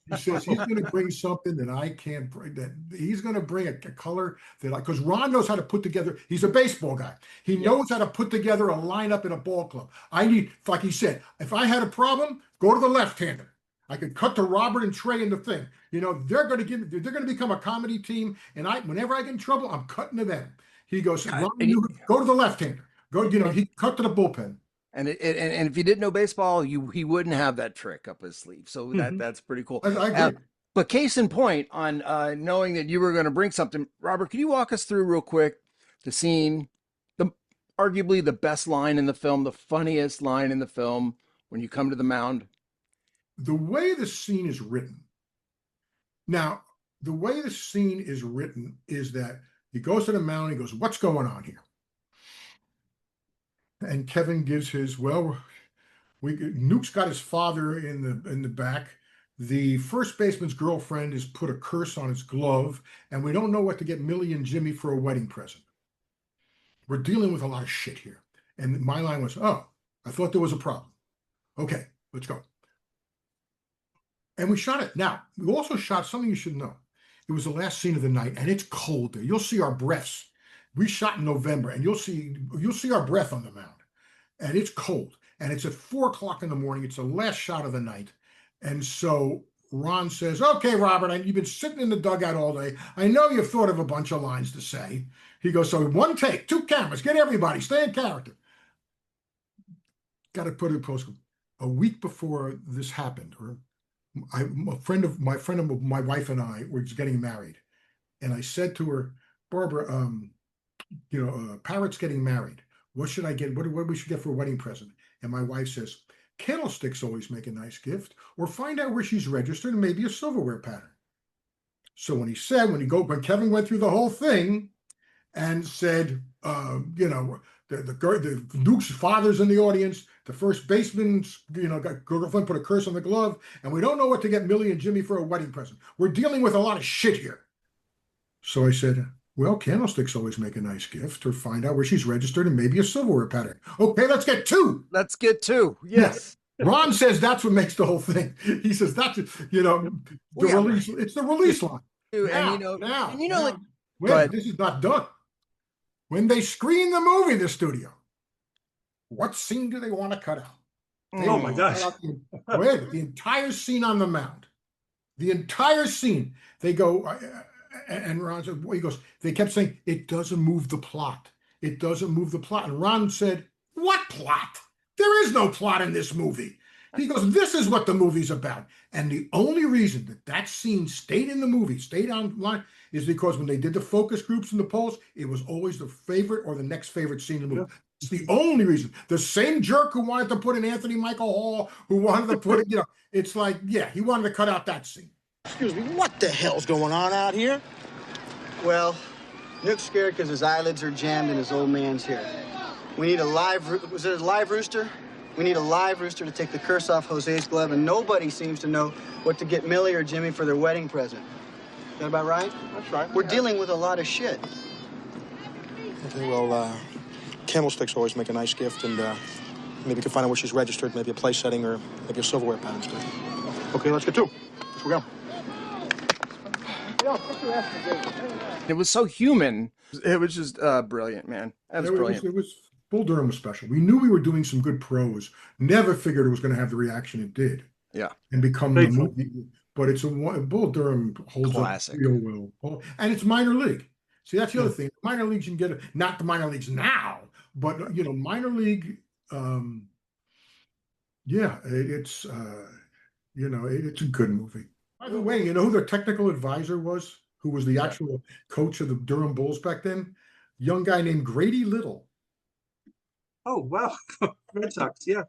He says he's going to bring something that I can't bring, that he's going to bring a color that because Ron knows how to put together, he's a baseball guy. He knows how to put together a lineup in a ball club. I need, like he said, if I had a problem, go to the left-hander. I could cut to Robert and Trey in the thing. They're going to become a comedy team. And whenever I get in trouble, I'm cutting to them. He goes, Ron, go to the left-hander. Go, he cut to the bullpen. And if you didn't know baseball, he wouldn't have that trick up his sleeve. So that's pretty cool. I agree. But case in point on knowing that you were going to bring something, Robert, can you walk us through real quick the scene, arguably the best line in the film, the funniest line in the film when you come to the mound? The way the scene is written. Now, the way the scene is written is that he goes to the mound, he goes, what's going on here? And Kevin gives his, Nuke's got his father in the back. The first baseman's girlfriend has put a curse on his glove, and we don't know what to get Millie and Jimmy for a wedding present. We're dealing with a lot of shit here. And my line was, oh, I thought there was a problem. Okay, let's go. And we shot it. Now, we also shot something you should know. It was the last scene of the night, and it's cold there. You'll see our breaths. We shot in November, and you'll see our breath on the mound, and it's cold, and it's at 4 o'clock in the morning. It's the last shot of the night, and so Ron says, "Okay, Robert, you've been sitting in the dugout all day. I know you've thought of a bunch of lines to say." He goes, "So 1 take, 2 cameras, get everybody, stay in character." Got to put it in post. A week before this happened, my wife and I were getting married, and I said to her, "Barbara, Parrot's getting married. What should I get? What we should get for a wedding present?" And my wife says, "Candlesticks always make a nice gift, or find out where she's registered and maybe a silverware pattern." So when Kevin went through the whole thing and said, the Duke's father's in the audience, the first baseman's, girlfriend put a curse on the glove, and we don't know what to get Millie and Jimmy for a wedding present. We're dealing with a lot of shit here. So I said, "Well, candlesticks always make a nice gift, or find out where she's registered and maybe a silverware pattern." Okay, let's get 2. Let's get 2. Yes. Ron says that's what makes the whole thing. He says that's release. It's the release line. This is not done. When they screen the movie, the studio, what scene do they want to cut out? Oh my gosh! The entire scene on the mound, the entire scene. They go. And Ron said, he goes, they kept saying, "It doesn't move the plot. It doesn't move the plot." And Ron said, "What plot? There is no plot in this movie." He goes, "This is what the movie's about." And the only reason that scene stayed in the movie, stayed online, is because when they did the focus groups and the polls, it was always the favorite or the next favorite scene in the movie. It's the only reason. The same jerk who wanted to put in Anthony Michael Hall, who wanted to put it, it's like, he wanted to cut out that scene. Excuse me, what the hell's going on out here? Well, Nook's scared because his eyelids are jammed and his old man's here. We need a live rooster? We need a live rooster to take the curse off Jose's glove, and nobody seems to know what to get Millie or Jimmy for their wedding present. Is that about right? That's right. We're dealing with a lot of shit. Okay, well, candlesticks always make a nice gift, and maybe we can find out where she's registered, maybe a place setting or maybe a silverware pattern too. Okay, let's get 2. Let's go. It was so human. It was just brilliant, man. That was brilliant. It was Bull Durham was special. We knew we were doing some good prose. Never figured it was going to have the reaction it did. Yeah, and become the movie. But it's Bull Durham holds classic. Up real well, and it's minor league. See, that's the other thing. Minor leagues, you can get not the minor leagues now, but minor league. It's it's a good movie. By the way, you know who their technical advisor was? Who was the actual coach of the Durham Bulls back then? Young guy named Grady Little. Oh wow, Red Sox, yeah.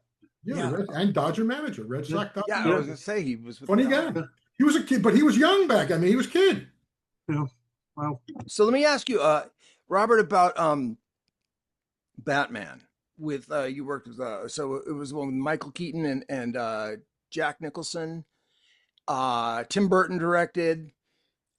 Yeah, and Dodger manager, Red Sox Dodger. Yeah, I was gonna say he was funny guy. He was a kid, but he was young back. I mean, he was a kid. Yeah. Wow. So let me ask you, Robert, about Batman. With you worked with so it was one with Michael Keaton and Jack Nicholson. Tim Burton directed,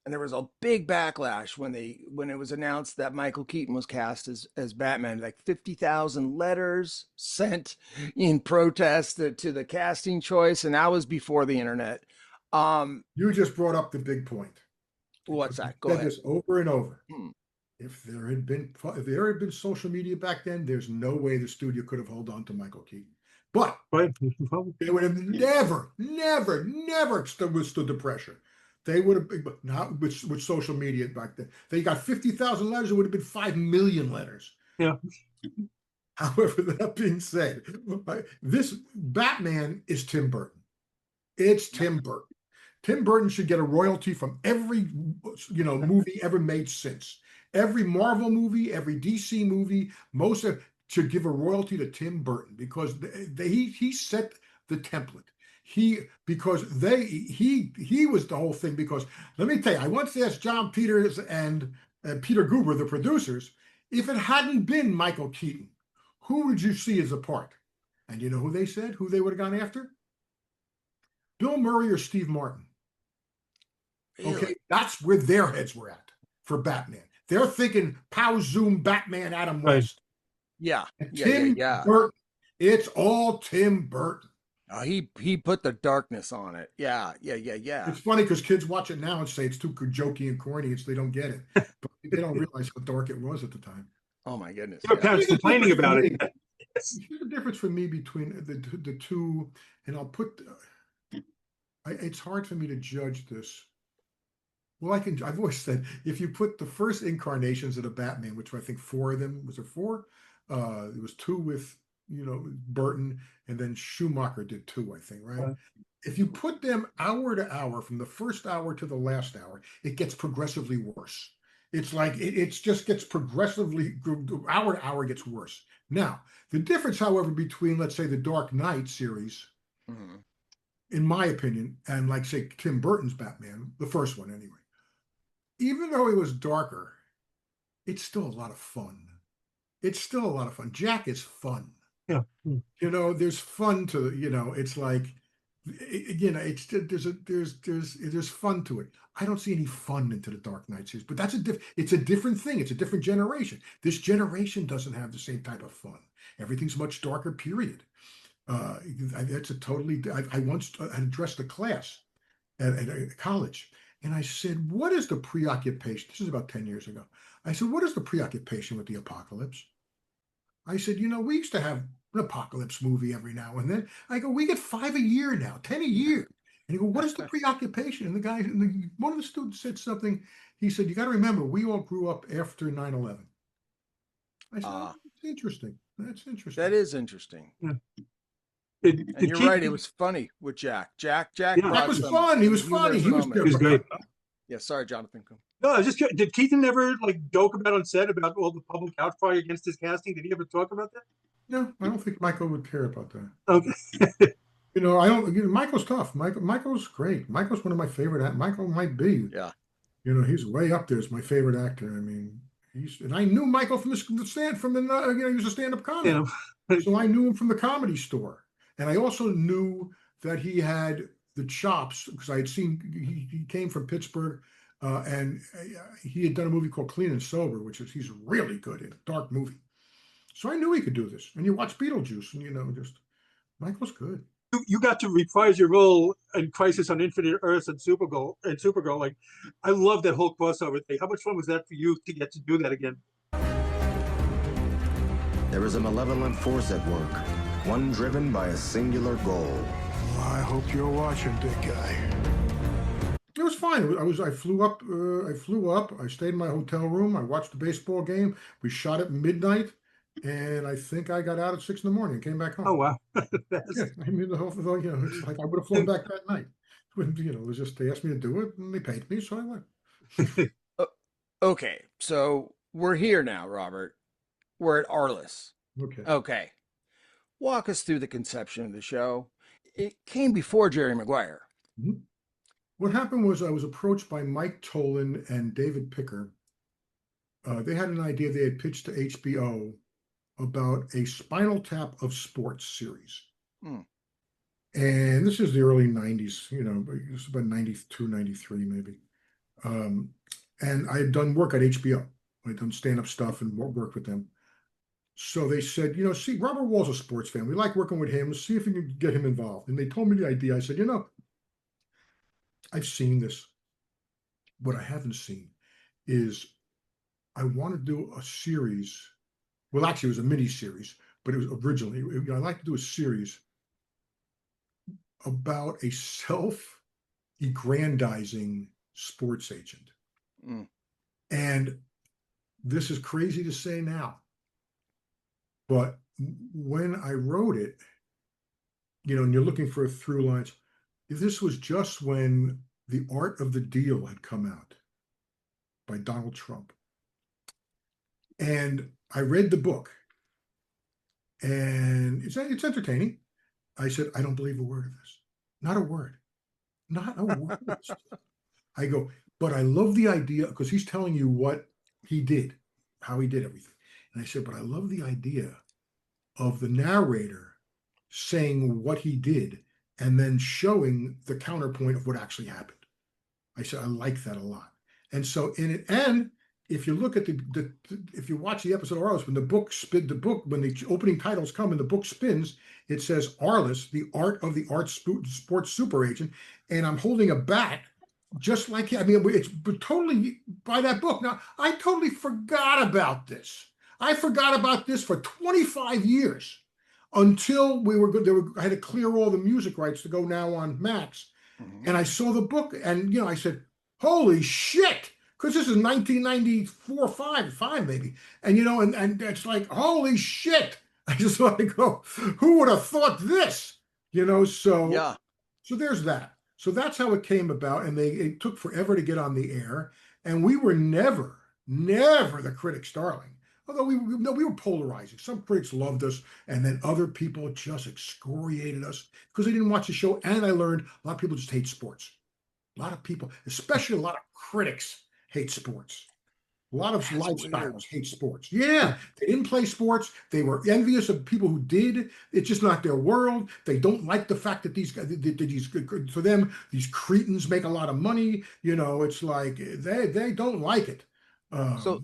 and there was a big backlash when it was announced that Michael Keaton was cast as Batman. Like 50,000 letters sent in protest to the casting choice, and that was before the internet. You just brought up the big point. What's that? Go ahead. This over and over. If there had been social media back then, there's no way the studio could have held on to Michael Keaton. But they would have never withstood the pressure. They would have, but not with social media back then. They got 50,000 letters. It would have been 5 million letters. Yeah. However, that being said, this Batman is Tim Burton. It's Tim Burton. Tim Burton should get a royalty from every movie ever made since. Every Marvel movie, every DC movie, most of should give a royalty to Tim Burton because he set the template. He was the whole thing. Because let me tell you, I once asked John Peters and Peter Guber, the producers, if it hadn't been Michael Keaton, who would you see as a part? And you know who they said? Who they would have gone after? Bill Murray or Steve Martin. Really? Okay, that's where their heads were at for Batman. They're thinking Pow Zoom Batman Adam West. Yeah. Tim Burton. It's all Tim Burton. He put the darkness on it. Yeah. It's funny because kids watch it now and say it's too jokey and corny, so they don't get it. But they don't realize how dark it was at the time. Oh my goodness. Your parents complaining about it. Here's the difference for me between the two, and I'll put. It's hard for me to judge this. Well, I've always said if you put the first incarnations of the Batman, which I think 4 of them, was there 4? There was 2 with Burton, and then Schumacher did 2, I think, right? If you put them hour to hour, from the first hour to the last hour, it gets progressively worse. It's like it just gets progressively, hour to hour gets worse. Now, the difference, however, between, let's say, the Dark Knight series, in my opinion, and like, say, Tim Burton's Batman, the first one anyway, even though it was darker, it's still a lot of fun. It's still a lot of fun. Jack is fun. Yeah. There's fun to, it's like, it's there's fun to it. I don't see any fun into the Dark Knight series, but it's a different thing. It's a different generation. This generation doesn't have the same type of fun. Everything's much darker, period. That's a totally, I once addressed a class at college, and I said, what is the preoccupation? This is about 10 years ago. I said, what is the preoccupation with the apocalypse? I said, we used to have an apocalypse movie every now and then. I go, we get 5 a year now, 10 a year. And he go, what is the preoccupation? And the guy, one of the students said something. He said, you got to remember, we all grew up after 9/11. I said, that's interesting. That's interesting. That is interesting. Yeah. And you're right. It was funny with Jack. Jack that was fun. He was funny. He was great. Yeah. Sorry, Jonathan. No, I was just curious. Did Keaton ever joke about on set about all the public outcry against his casting? Did he ever talk about that? No, I don't think Michael would care about that. Okay. I don't. Michael's tough. Michael's great. Michael's one of my favorite. Michael might be. Yeah. He's way up there as my favorite actor. I mean, and I knew Michael from the stand from the he was a stand-up comic, so I knew him from the Comedy Store, and I also knew that he had the chops because I had seen he came from Pittsburgh. And he had done a movie called Clean and Sober, he's really good in, a dark movie. So I knew he could do this. And you watch Beetlejuice, and Michael's good. You got to reprise your role in Crisis on Infinite Earths and Supergirl. Like, I love that whole crossover thing. How much fun was that for you to get to do that again? There is a malevolent force at work, one driven by a singular goal. I hope you're watching, big guy. It was fine. I flew up. I stayed in my hotel room. I watched the baseball game. We shot at midnight, and I think I got out at 6 in the morning and came back home. Oh wow! Yeah, I mean the whole it's like I would have flown back that night. It was just they asked me to do it, and they paid me, so I went. Okay, so we're here now, Robert. We're at Arliss. Okay. Okay. walk us through the conception of the show. It came before Jerry Maguire. Mhm. What happened was I was approached by Mike Tolan and David Picker. They had an idea they had pitched to HBO about a Spinal Tap of Sports series. Hmm. And this is the early 90s, it's about 92, 93 maybe. And I had done work at HBO. I'd done stand-up stuff and worked with them. So they said, see, Robert Wuhl's a sports fan. We like working with him. See if we can get him involved. And they told me the idea. I said, I've seen this. What I haven't seen is I want to do a series. Well, actually, it was a mini series, but it was originally, I'd like to do a series about a self-aggrandizing sports agent. Mm. And this is crazy to say now, but when I wrote it, and you're looking for a through lines, this was just when The Art of the Deal had come out by Donald Trump. And I read the book, and it's entertaining. I said, I don't believe a word of this. Not a word. Not a word. I go, but I love the idea because he's telling you what he did, how he did everything. And I said, but I love the idea of the narrator saying what he did and then showing the counterpoint of what actually happened. I said, I like that a lot. And so in it, and if you look at if you watch the episode of Arliss, when the book, when the opening titles come and the book spins, it says Arliss, the art of the sports super agent. And I'm holding a bat just like, it's totally by that book. Now, I totally forgot about this. I forgot about this for 25 years until I had to clear all the music rights to go now on Max. Mm-hmm. And I saw the book and, I said, holy shit. Because this is 1994, five maybe. And, and it's like, holy shit. I just want to go, who would have thought this? So, yeah. So there's that. So that's how it came about. And it took forever to get on the air. And we were never the critics' darling. Although we were polarizing. Some critics loved us, and then other people just excoriated us because they didn't watch the show. And I learned a lot of people just hate sports. A lot of people, especially a lot of critics, hate sports. A lot of lifestyles hate sports. Yeah, they didn't play sports. They were envious of people who did. It's just not their world. They don't like the fact that for them, these cretins make a lot of money. It's like they don't like it. So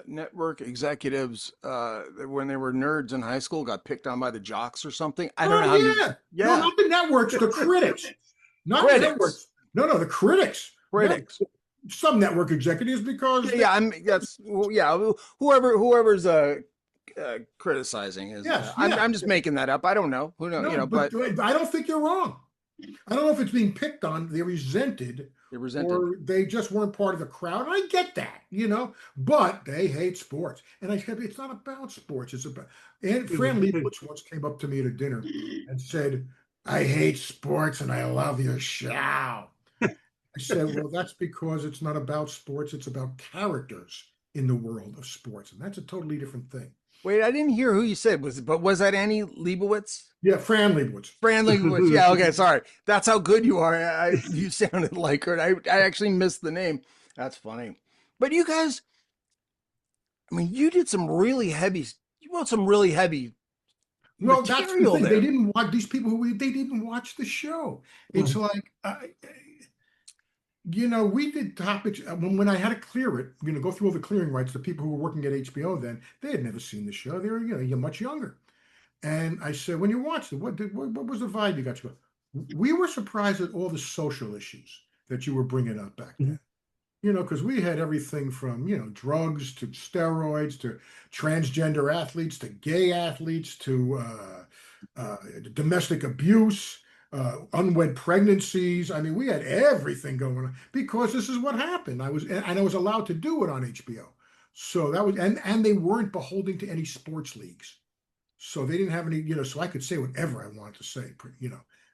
network executives, when they were nerds in high school, got picked on by the jocks or something. I don't know. Yeah. No, not the networks, the critics. Not critics. The networks. No, the critics. Critics. No, some network executives because whoever's criticizing is. I'm just making that up. I don't know. Who knows? No, but I don't think you're wrong. I don't know if it's being picked on. They're resented. Or they just weren't part of the crowd. I get that, but they hate sports. And I said, it's not about sports. It's about, and Fran Lebowitz once came up to me at a dinner and said, I hate sports and I love your show. I said, well, that's because it's not about sports. It's about characters in the world of sports. And that's a totally different thing. Wait, I didn't hear who you said. Was that Annie Leibovitz? Yeah, Fran Lebowitz. Fran Lebowitz. Yeah, okay, sorry. That's how good you are. You sounded like her. I actually missed the name. That's funny. But you guys, you did some really heavy. You wrote some really heavy. Well, that's the thing. They didn't watch these people. They didn't watch the show. It's like. We did topics when I had to clear it, go through all the clearing rights. The people who were working at HBO then, they had never seen the show. They were, you're much younger. And I said, when you watched it, what was the vibe you got? We were surprised at all the social issues that you were bringing up back then. Because we had everything from, drugs to steroids to transgender athletes to gay athletes to domestic abuse. Unwed pregnancies. We had everything going on because this is what happened. I was allowed to do it on HBO. So that was, and they weren't beholden to any sports leagues. So they didn't have any, so I could say whatever I wanted to say,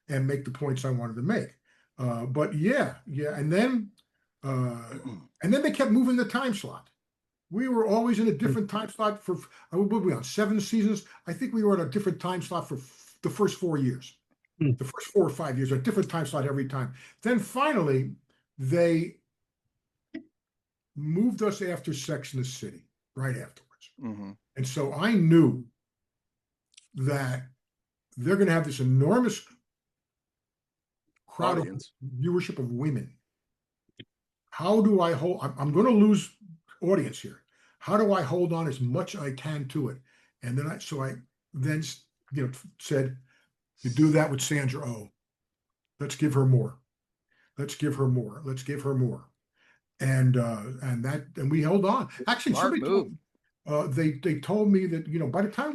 and make the points I wanted to make. But yeah. And then they kept moving the time slot. We were always in a different time slot for, what were we on, 7 seasons? I think we were at a different time slot for the first 4 years. The first 4 or 5 years, a different time slot every time. Then finally, they moved us after Sex and the City, right afterwards. Mm-hmm. And so I knew that they're going to have this enormous crowd Audience. of viewership of women. How do I hold? I'm going to lose audience here. How do I hold on as much as I can to it? And then I said, you do that with Sandra Oh. Let's give her more. Let's give her more. Let's give her more. And we held on. Actually, Smart move. They told me that, by the time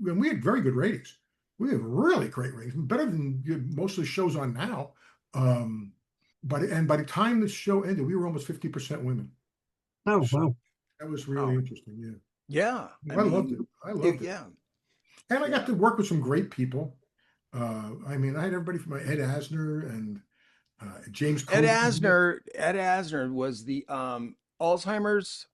we had very good ratings. We had really great ratings, better than most of the shows on now. By the time the show ended, we were almost 50% women. Oh, So wow. that was really interesting. Yeah. I loved it. I loved it. Yeah. And I got to work with some great people. I had everybody from Ed Asner and James Ed Coburn. Asner was the Alzheimer's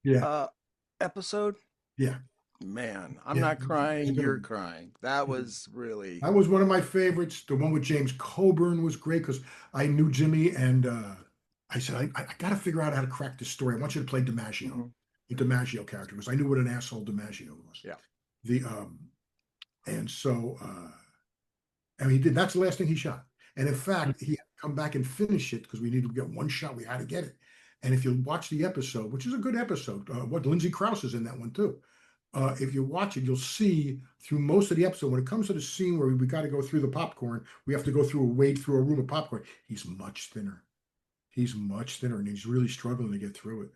episode. Yeah. Man, I'm not crying, you're crying. That was really... That was one of my favorites. The one with James Coburn was great because I knew Jimmy, and I said, I got to figure out how to crack this story. I want you to play DiMaggio, the DiMaggio character, because I knew what an asshole DiMaggio was. Yeah. And so, he did. That's the last thing he shot. And in fact, he had to come back and finish it because we needed to get one shot. We had to get it. And if you watch the episode, which is a good episode, what Lindsay Krause is in that one too. If you watch it, you'll see through most of the episode, when it comes to the scene where we got to go through the popcorn, we have to wade through a room of popcorn. He's much thinner. He's much thinner, and he's really struggling to get through it.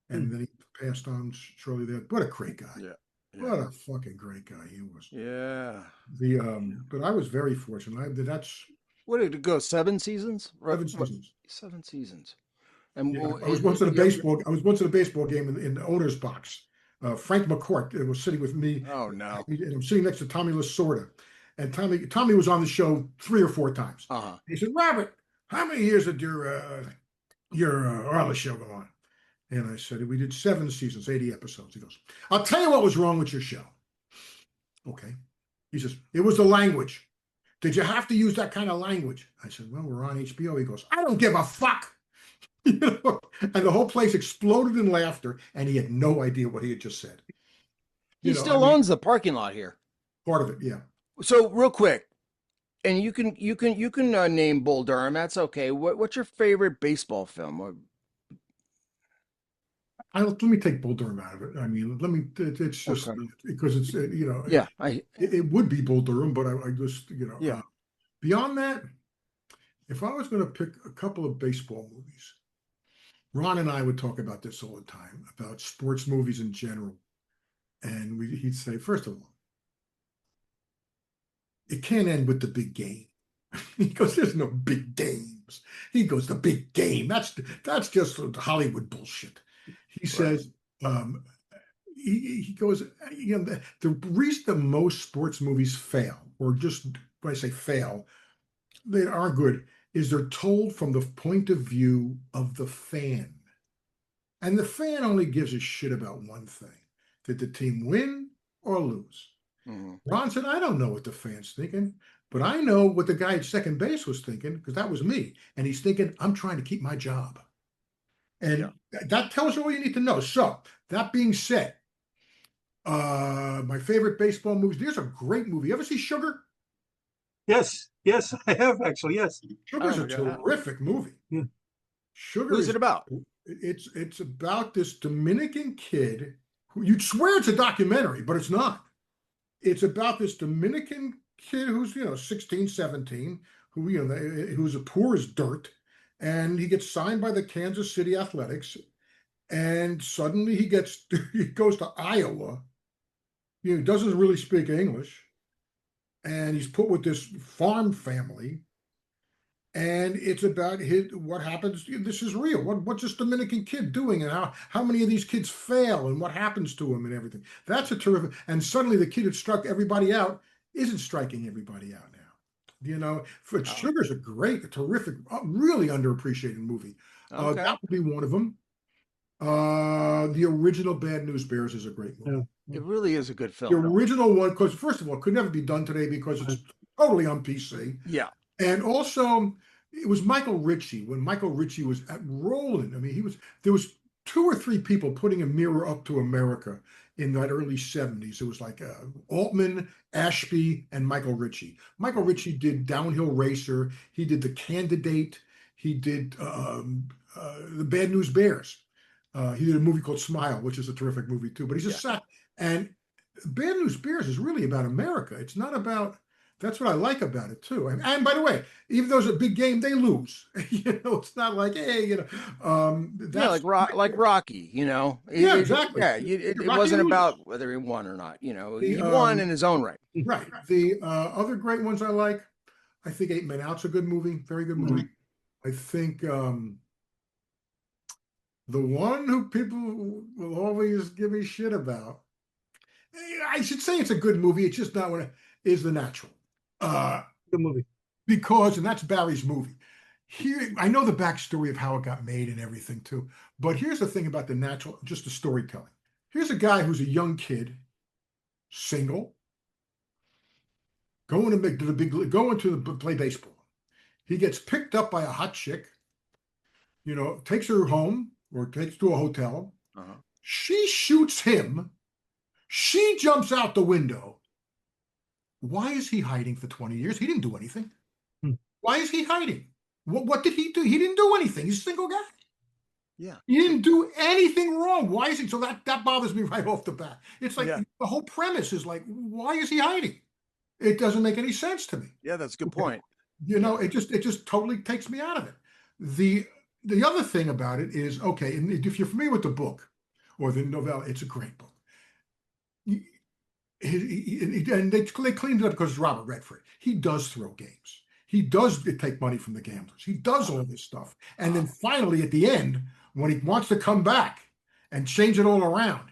And then he passed on shortly there. What a great guy. Yeah. What a fucking great guy he was. Yeah. But I was very fortunate. What did it go? 7 seasons? 7 seasons. 7 seasons. And I was once at a baseball. I was once at a baseball game in the owner's box. Frank McCourt was sitting with me. Oh no! And I'm sitting next to Tommy Lasorda, and Tommy was on the show 3 or 4 times. He said, "Robert, how many years did your Arli show go on?" And I said, "We did 7 seasons, 80 episodes." He goes, "I'll tell you what was wrong with your show." Okay. He says, "It was the language. Did you have to use that kind of language?" I said, "Well, we're on HBO." He goes, "I don't give a fuck." And the whole place exploded in laughter, and he had no idea what he had just said. He still owns the parking lot here. Part of it, yeah. So real quick, and you can name Bull Durham. That's okay. What's your favorite baseball film? Let me take Bull Durham out of it. It's just because it's Yeah, it would be Bull Durham, but I just beyond that, if I was going to pick a couple of baseball movies. Ron and I would talk about this all the time, about sports movies in general. And he'd say, first of all, it can't end with the big game. He goes, there's no big games. He goes, the big game. That's just Hollywood bullshit. He says, he goes, the reason that most sports movies fail, or just when I say fail, they are good, is they're told from the point of view of the fan. And the fan only gives a shit about one thing, did the team win or lose? Ron said, I don't know what the fan's thinking, but I know what the guy at second base was thinking, because that was me. And he's thinking, I'm trying to keep my job. And that tells you all you need to know. So that being said, my favorite baseball movies, there's a great movie. You ever see Sugar? Yes, I have actually. Yes, Sugar's a terrific movie. Yeah. Sugar. What is it about? It's about this Dominican kid who you'd swear it's a documentary, but it's not. It's about this Dominican kid who's 16, 17, who's as poor as dirt, and he gets signed by the Kansas City Athletics, and suddenly he goes to Iowa. He doesn't really speak English. And he's put with this farm family, and it's about what happens. This is real. What's this Dominican kid doing, and how many of these kids fail, and what happens to him, and everything. That's a terrific. And suddenly the kid that struck everybody out isn't striking everybody out now. Sugar's a terrific, really underappreciated movie. Okay. That would be one of them. The original Bad News Bears is a great movie. It really is a good film. The original one, because first of all, it could never be done today because it's totally on PC. Yeah. And also, it was Michael Ritchie. When Michael Ritchie was at rolling, I mean, there was 2 or 3 people putting a mirror up to America in that early 70s. It was like Altman, Ashby, and Michael Ritchie. Michael Ritchie did Downhill Racer. He did The Candidate. He did The Bad News Bears. He did a movie called Smile, which is a terrific movie too. But he's just and Bad News Bears is really about America. It's not about. That's what I like about it too. And by the way, even though it's a big game, they lose. It's not like hey, like Rocky. Exactly. It wasn't about whether he won or not. He won in his own right. Right. The other great ones I like, I think 8 Men Out's a good movie, very good movie. I think the one who people will always give me shit about, I should say it's a good movie. It's just not is The Natural. Good movie. And that's Barry's movie. Here, I know the backstory of how it got made and everything too. But here's the thing about The Natural, just the storytelling. Here's a guy who's a young kid, single, going to play baseball. He gets picked up by a hot chick, takes her home or takes to a hotel. She shoots him. She jumps out the window. Why is he hiding for 20 years? He didn't do anything. Why is he hiding? What did he do? He didn't do anything. He's a single guy. Yeah. He didn't do anything wrong. Why is he? So that bothers me right off the bat. It's like the whole premise is like, why is he hiding? It doesn't make any sense to me. Yeah, that's a good point. It just totally takes me out of it. The other thing about it is, okay, and if you're familiar with the book or the novella, it's a great book. And they cleaned it up because it's Robert Redford. He does throw games. He does take money from the gamblers. He does all this stuff. And then finally, at the end, when he wants to come back and change it all around,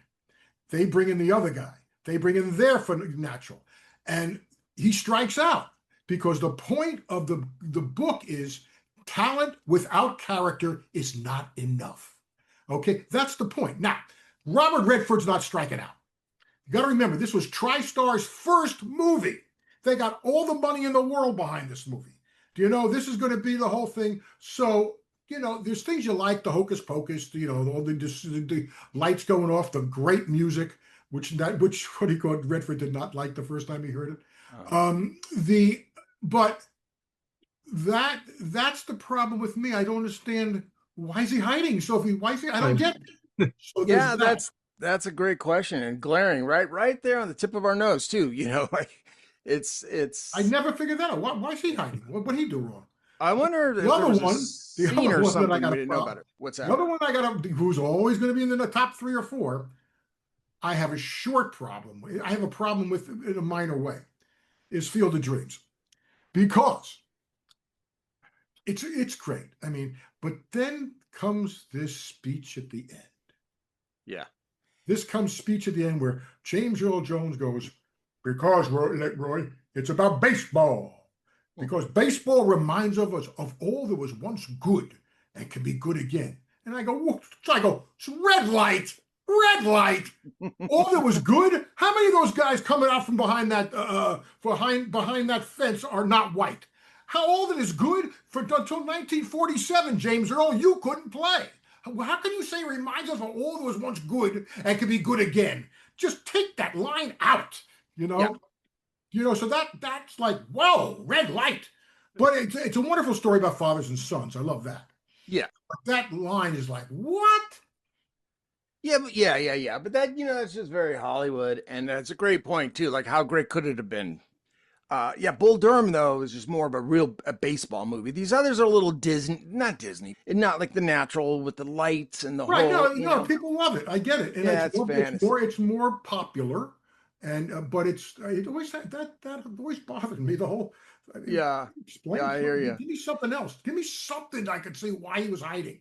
they bring in the other guy. They bring in there for Natural. And he strikes out because the point of the book is talent without character is not enough. Okay, that's the point. Now, Robert Redford's not striking out. You got to remember, this was TriStar's first movie. They got all the money in the world behind this movie. Do you know this is going to be the whole thing? So, there's things you like, the hocus pocus, all the lights going off, the great music, which what he called Redford did not like the first time he heard it. But that's the problem with me. I don't understand why is he hiding? So I don't get it. So yeah, that's a great question and glaring right there on the tip of our nose too. It's. I never figured that out. Why is he hiding? What did he do wrong? I wonder if the other one, scene or something we didn't know about it. What's that? The other one who's always going to be in the top 3 or 4. I have a short problem. I have a problem with in a minor way. Is Field of Dreams, because it's great. I mean, but then comes this speech at the end. Yeah. This comes speech at the end where James Earl Jones goes, because Roy, it's about baseball. Because baseball reminds us of all that was once good and can be good again. And I go, it's red light. All that was good. How many of those guys coming out from behind that behind that fence are not white? All that is good until 1947, James Earl, you couldn't play. How can you say it reminds us of all that was once good and can be good again? Just take that line out, So that's like, whoa, red light. But it's a wonderful story about fathers and sons. I love that. Yeah. But that line is like, what? Yeah, but yeah. But that, that's just very Hollywood. And that's a great point too. Like, how great could it have been? Bull Durham though is just more of a baseball movie. These others are a little not Disney, and not like The Natural with the lights and the whole. No, people love it. I get it, and it's more popular, and but it always that always bothered me. The whole explain. I hear you. Give me something else. Give me something I could see why he was hiding.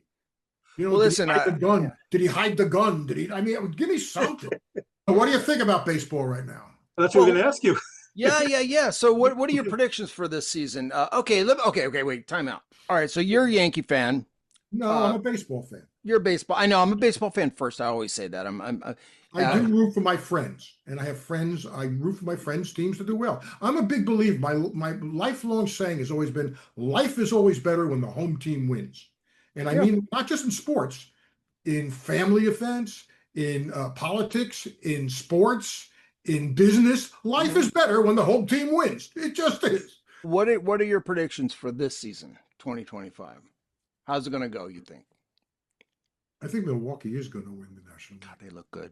Well, listen, did he hide the gun? Did he hide the gun? Give me something. What do you think about baseball right now? That's what we're going to ask you. Yeah. So what are your predictions for this season? Okay, wait, time out. All right, so you're a Yankee fan. No, I'm a baseball fan. You're a baseball. I know. I'm a baseball fan first. I always say that. I do root for my friends, and I have friends. I root for my friends' teams to do well. I'm a big believer. My lifelong saying has always been, life is always better when the home team wins. And I mean, not just in sports, in family events, in politics, in sports, in business. Life is better when the home team wins. It just is. What are your predictions for this season, 2025? How's it going to go, you think? I think Milwaukee is going to win the National League. God, they look good.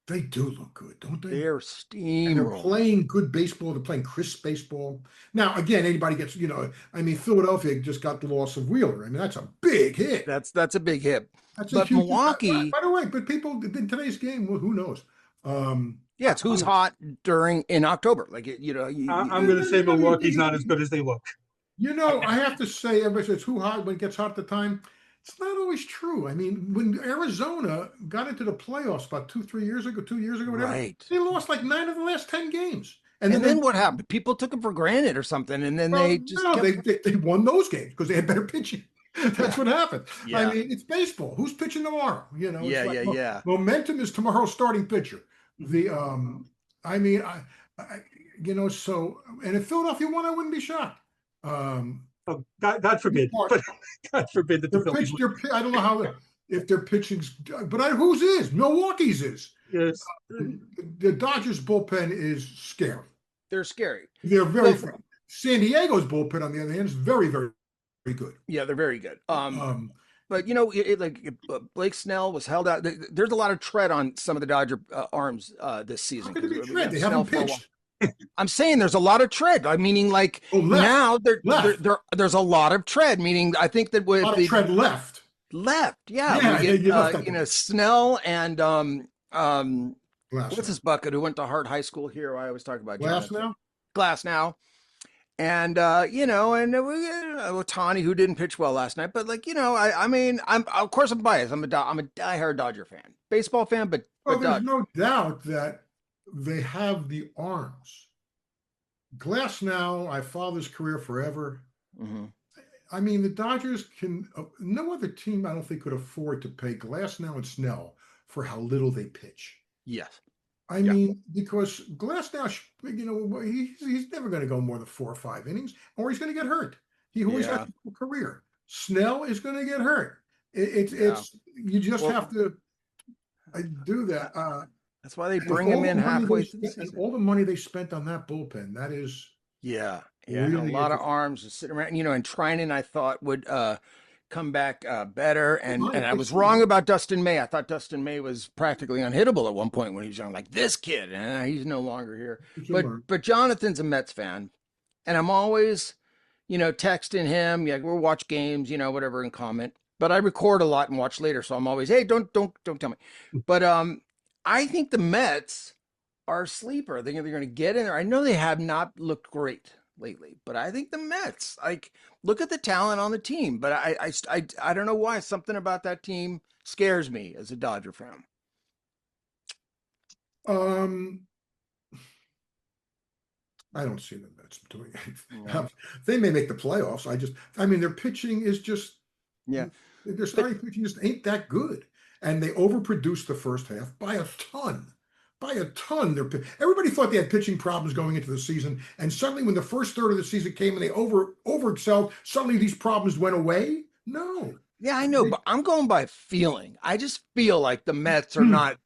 They do look good, don't they? They're steaming. They're playing good baseball. They're playing crisp baseball. Now, again, anybody gets, I mean, Philadelphia just got the loss of Wheeler. I mean, that's a big hit. That's a big hit. But Milwaukee. By the way, but people in today's game, well, who knows? It's who's hot in October. Like, I'm going to say Milwaukee's not as good as they look. I have to say, everybody says who hot when it gets hot at the time. It's not always true. I mean, when Arizona got into the playoffs about 2 years ago, whatever, they lost like 9 of the last 10 games. And then what happened? People took them for granted or something, and then they won those games because they had better pitching. That's what happened. Yeah. I mean, it's baseball. Who's pitching tomorrow? Momentum is tomorrow's starting pitcher. The so, and if Philadelphia won, I wouldn't be shocked. God forbid. But God forbid that I don't know if their pitching's, but whose is? Milwaukee's is. Yes. The Dodgers bullpen is scary. They're scary. They're very friendly. San Diego's bullpen, on the other hand, is very, very, very good. Yeah, they're very good. But Blake Snell was held out. There's a lot of tread on some of the Dodger arms this season. How could it be tread? They haven't pitched. I'm saying there's a lot of tread. I meaning now there's a lot of tread. Meaning I think that with the tread left. Yeah. We get, Snell and what's his bucket who went to Hart High School here? I always talk about Glasnow. And Ohtani, who didn't pitch well last night, but I'm of course I'm biased. I'm a diehard Dodger fan, baseball fan, but there's no doubt that they have the arms. Glasnow, I followed his career forever. Mm-hmm. I mean, the Dodgers can. No other team, I don't think, could afford to pay Glasnow and Snell for how little they pitch. Yes. I mean, because Glasnow, he's never going to go more than 4 or 5 innings, or he's going to get hurt. He always has a career. Snell is going to get hurt. It's you just have to do that. That's why they bring him in halfway through the season. All the money they spent on that bullpen, that is really a lot of arms just sitting around. And Trinan, I thought would come back better, and I was wrong about Dustin May. I thought Dustin May was practically unhittable at one point when he was young. Like, this kid, and he's no longer here. But Jonathan's a Mets fan, and I'm always, texting him. We'll watch games, whatever, and comment. But I record a lot and watch later, so I'm always, hey, don't tell me. But I think the Mets are a sleeper. I think they're going to get in there. I know they have not looked great lately, but I think the Mets, look at the talent on the team, but I don't know why something about that team scares me as a Dodger fan. I don't see the Mets doing it. No. They may make the playoffs. Their pitching is just, their starting pitching just ain't that good. And they overproduced the first half by a ton. Everybody thought they had pitching problems going into the season, and suddenly when the first third of the season came and they over-excelled, suddenly these problems went away? No. Yeah, I know, but I'm going by feeling. I just feel like the Mets are not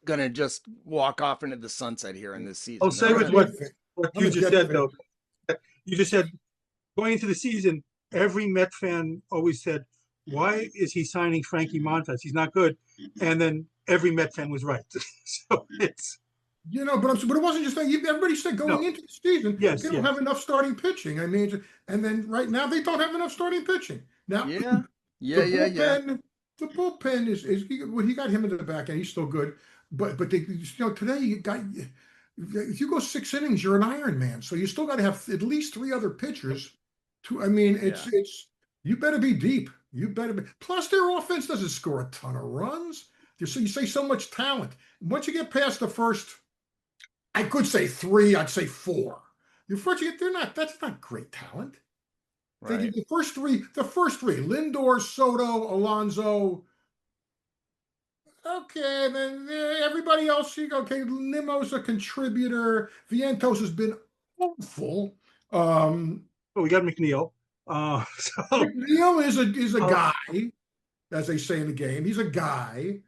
going to just walk off into the sunset here in this season. I'll say with what you just said, though. You just said, going into the season, every Met fan always said, why is he signing Frankie Montas? He's not good. And then every Met fan was right. So it's... but it wasn't just that. Everybody said going into the season, they don't have enough starting pitching. I mean, and then right now they don't have enough starting pitching. Now, the bullpen is he got him into the back end. He's still good, but they, today if you go 6 innings, you're an Iron Man. So you still got to have at least 3 other pitchers. It's you better be deep. You better be. Plus, their offense doesn't score a ton of runs. You say so much talent. Once you get past the first, I could say 3, I'd say 4. That's not great talent. Right. The first three, Lindor, Soto, Alonso, Okay, then everybody else, okay, Nimmo's a contributor. Vientos has been awful. We got McNeil. So McNeil is a guy, as they say in the game. He's a guy.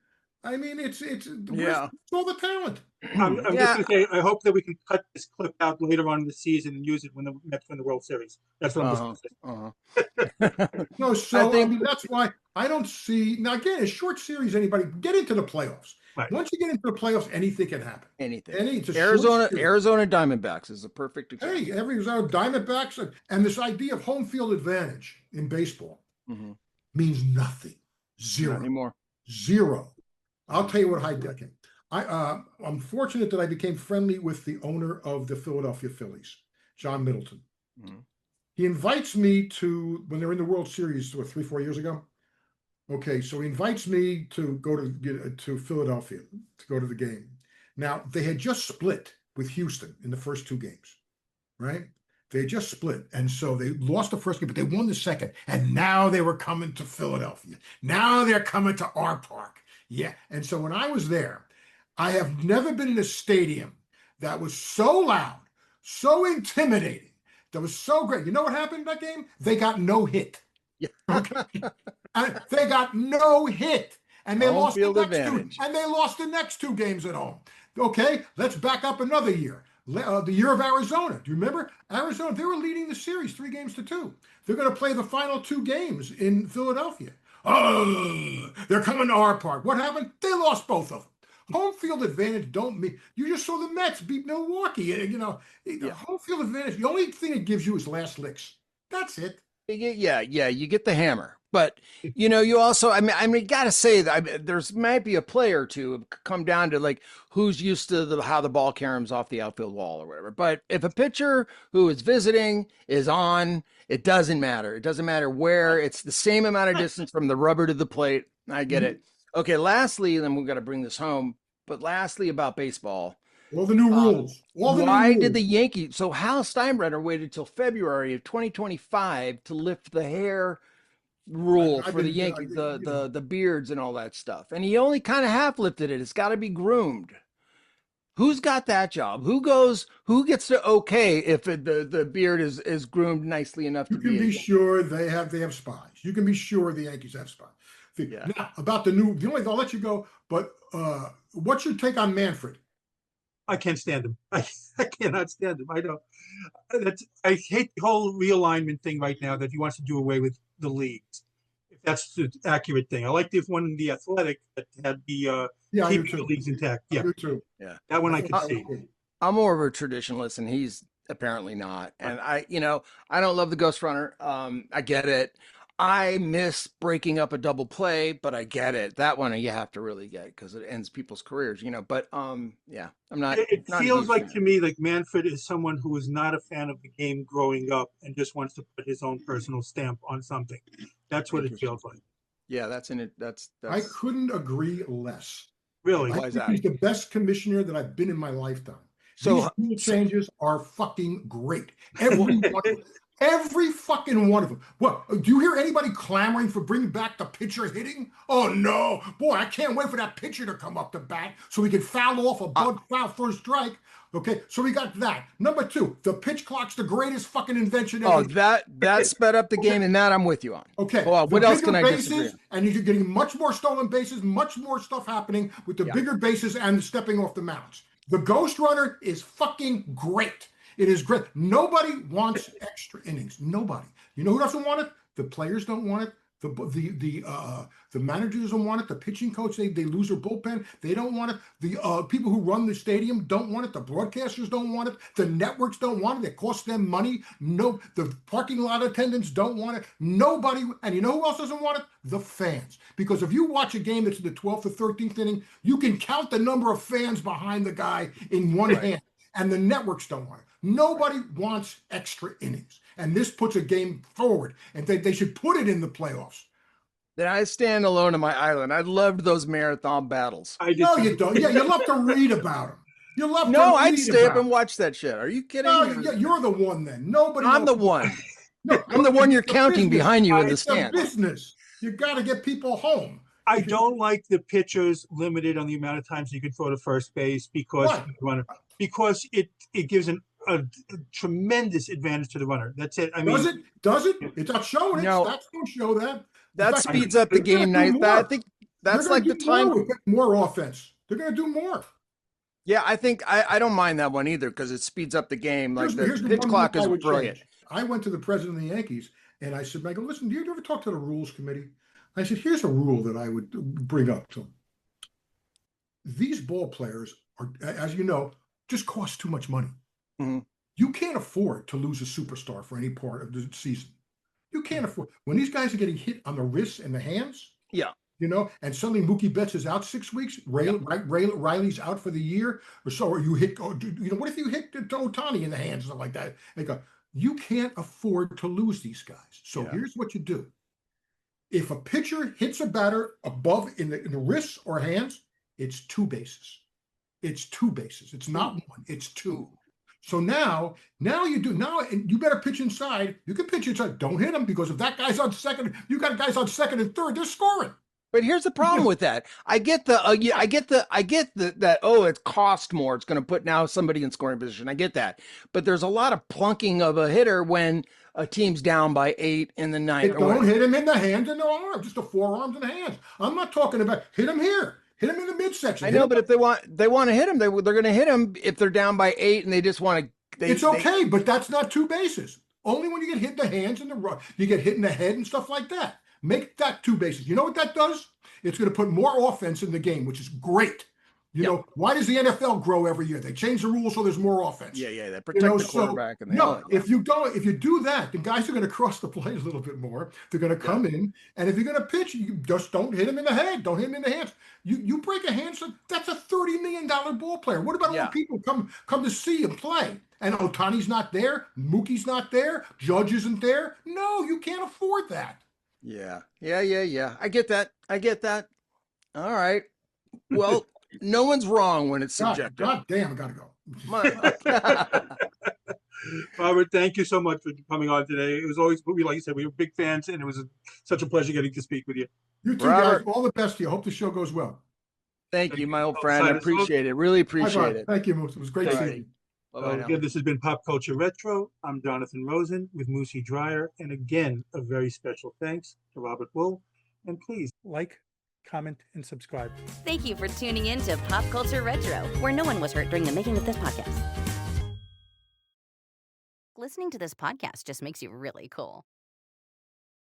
I mean, it's all the talent. I'm just going to say, I hope that we can cut this clip out later on in the season and use it when the Mets win the World Series. That's what I'm just going to say. No, so I mean, that's why I don't see. Now, again, a short series, anybody get into the playoffs. Right. Once you get into the playoffs, anything can happen. Anything. Arizona Diamondbacks is a perfect example. Hey, Arizona Diamondbacks, and this idea of home field advantage in baseball means nothing. Zero. Not anymore. Zero. I'll tell you what I did. I'm fortunate that I became friendly with the owner of the Philadelphia Phillies, John Middleton. He invites me to, when they're in the World Series, 3-4 years ago. Okay, so he invites me to go to Philadelphia to go to the game. Now, they had just split with Houston in the first 2 games, right? They had just split, and so they lost the first game, but they won the second, and now they were coming to Philadelphia. Now they're coming to our park. Yeah, and so when I was there, I have never been in a stadium that was so loud, so intimidating, that was so great. You know what happened in that game? They got no hit. Yeah. Okay? And they got no hit. And they lost the next 2 games at home. Okay, let's back up another year. The year of Arizona. Do you remember? Arizona, they were leading the series 3-2. They're going to play the final 2 games in Philadelphia. Oh, they're coming to our park. What happened? They lost both of them. Home field advantage don't mean. You just saw the Mets beat Milwaukee. Home field advantage, the only thing it gives you is last licks. That's it. Yeah, you get the hammer. But, you also, I mean, got to say that there's might be a play or two come down to like who's used to how the ball caroms off the outfield wall or whatever. But if a pitcher who is visiting is on, it doesn't matter. It doesn't matter where. It's the same amount of distance from the rubber to the plate. I get it. Okay, lastly, then we've got to bring this home. But lastly, about baseball. All the new rules. Why did the Yankees? So Hal Steinbrenner waited till February of 2025 to lift the hair rule for the Yankees, the beards and all that stuff, and he only kind of half lifted it. It's got to be groomed. Who's got that job? Who gets to okay if the beard is groomed nicely enough to be? You can be sure they have spies. You can be sure the Yankees have spies. Yeah. Now about I'll let you go. But what's your take on Manfred? I can't stand him. I cannot stand him. I don't. I hate the whole realignment thing right now that he wants to do away with the leagues. If that's the accurate thing, I like the one in the Athletic that had the keeping the leagues intact. Yeah, yeah, that one I can see. I'm more of a traditionalist, and he's apparently not. And I don't love the Ghost Runner. I get it. I miss breaking up a double play, but I get it. That one you have to really get because it ends people's careers, But yeah, I'm not. It feels like to me like Manfred is someone who was not a fan of the game growing up and just wants to put his own personal stamp on something. That's what it feels like. Yeah, that's in it. That's. I couldn't agree less. Really, I think he's the best commissioner that I've been in my lifetime. So these rule changes are fucking great. Every fucking one of them. What? Do you hear anybody clamoring for bringing back the pitcher hitting? Oh no, boy! I can't wait for that pitcher to come up to bat so we can foul off a bug foul first strike. Okay, so we got that. Number 2, the pitch clock's the greatest fucking invention ever. Oh, that sped up the game, and that I'm with you on. Okay. Well, what else can I disagree on? And you're getting much more stolen bases, much more stuff happening with the bigger bases and stepping off the mounds. The Ghost Runner is fucking great. It is great. Nobody wants extra innings. Nobody. You know who doesn't want it? The players don't want it. The managers don't want it. The pitching coach, they lose their bullpen. They don't want it. The people who run the stadium don't want it. The broadcasters don't want it. The networks don't want it. It costs them money. No, the parking lot attendants don't want it. Nobody. And you know who else doesn't want it? The fans. Because if you watch a game that's in the 12th or 13th inning, you can count the number of fans behind the guy in one hand. And the networks don't want it. Nobody wants extra innings. And this puts a game forward. And they should put it in the playoffs. Then I stand alone on my island. I loved those marathon battles. No, you don't. Yeah, you love to read about them. You love to No, I'd stay up and watch that shit. Are you kidding? No, you're the one then. Nobody. I'm the one. No, I'm the one you're counting behind you in the stand. It's a business. You got to get people home. I don't like the pitchers limited on the amount of times you can throw to first base because it gives a tremendous advantage to the runner. That's it. I mean, does it? It's not showing it. No. Stats don't show that. That speeds up the game nice. I think that's like the time. More offense. They're going to do more. Yeah, I think I don't mind that one either because it speeds up the game. Like the pitch clock is brilliant. I went to the president of the Yankees and I said, Michael, listen, do you ever talk to the rules committee? I said, here's a rule that I would bring up to them. These ball players are, as you know, just cost too much money. Mm-hmm. You can't afford to lose a superstar for any part of the season. You can't afford when these guys are getting hit on the wrists and the hands. Yeah. You know, and suddenly Mookie Betts is out 6 weeks. Riley's out for the year, or so. Or you hit, what if you hit Ohtani in the hands, something like that? They go, you can't afford to lose these guys. So here's what you do: if a pitcher hits a batter above in the wrists or hands, it's 2 bases. It's 2 bases. It's not 1. It's 2. So now and you better pitch inside. You can pitch inside. Don't hit him because if that guy's on second, you got guys on second and third. They're scoring. But here's the problem with that. I get that. Oh, it cost more. It's going to put now somebody in scoring position. I get that. But there's a lot of plunking of a hitter when a team's down by 8 in the 9th. Don't hit him in the hands and the arms, just the forearms and the hands. I'm not talking about hit him here. Hit him in the midsection. I know, but if they want to hit him, they're going to hit him if they're down by 8 and they just want to. It's okay, but that's not 2 bases. Only when you get hit in the hands and you get hit in the head and stuff like that. Make that 2 bases. You know what that does? It's going to put more offense in the game, which is great. You know, why does the NFL grow every year? They change the rules so there's more offense. Yeah, they protect the quarterback. If you do that, the guys are going to cross the play a little bit more. They're going to come in, and if you're going to pitch, you just don't hit him in the head. Don't hit him in the hands. You break a hand, that's a $30 million ball player. What about all the people come to see him play? And Ohtani's not there, Mookie's not there, Judge isn't there. No, you can't afford that. Yeah. I get that. All right. Well. No one's wrong when it's subjective. God damn, I gotta go. Robert, thank you so much for coming on today. It was always, like you said, we were big fans, and it was such a pleasure getting to speak with you. You too, Robert. Guys. All the best to you. Hope the show goes well. Thank you, my old friend. I appreciate it. Really appreciate it. Thank you, Moose. It was great seeing you. Again, this has been Pop Culture Retro. I'm Jonathan Rosen with Moosie Drier. And again, a very special thanks to Robert Wuhl. And please like, comment, and subscribe. Thank you for tuning in to Pop Culture Retro, where no one was hurt during the making of this podcast. Listening to this podcast just makes you really cool.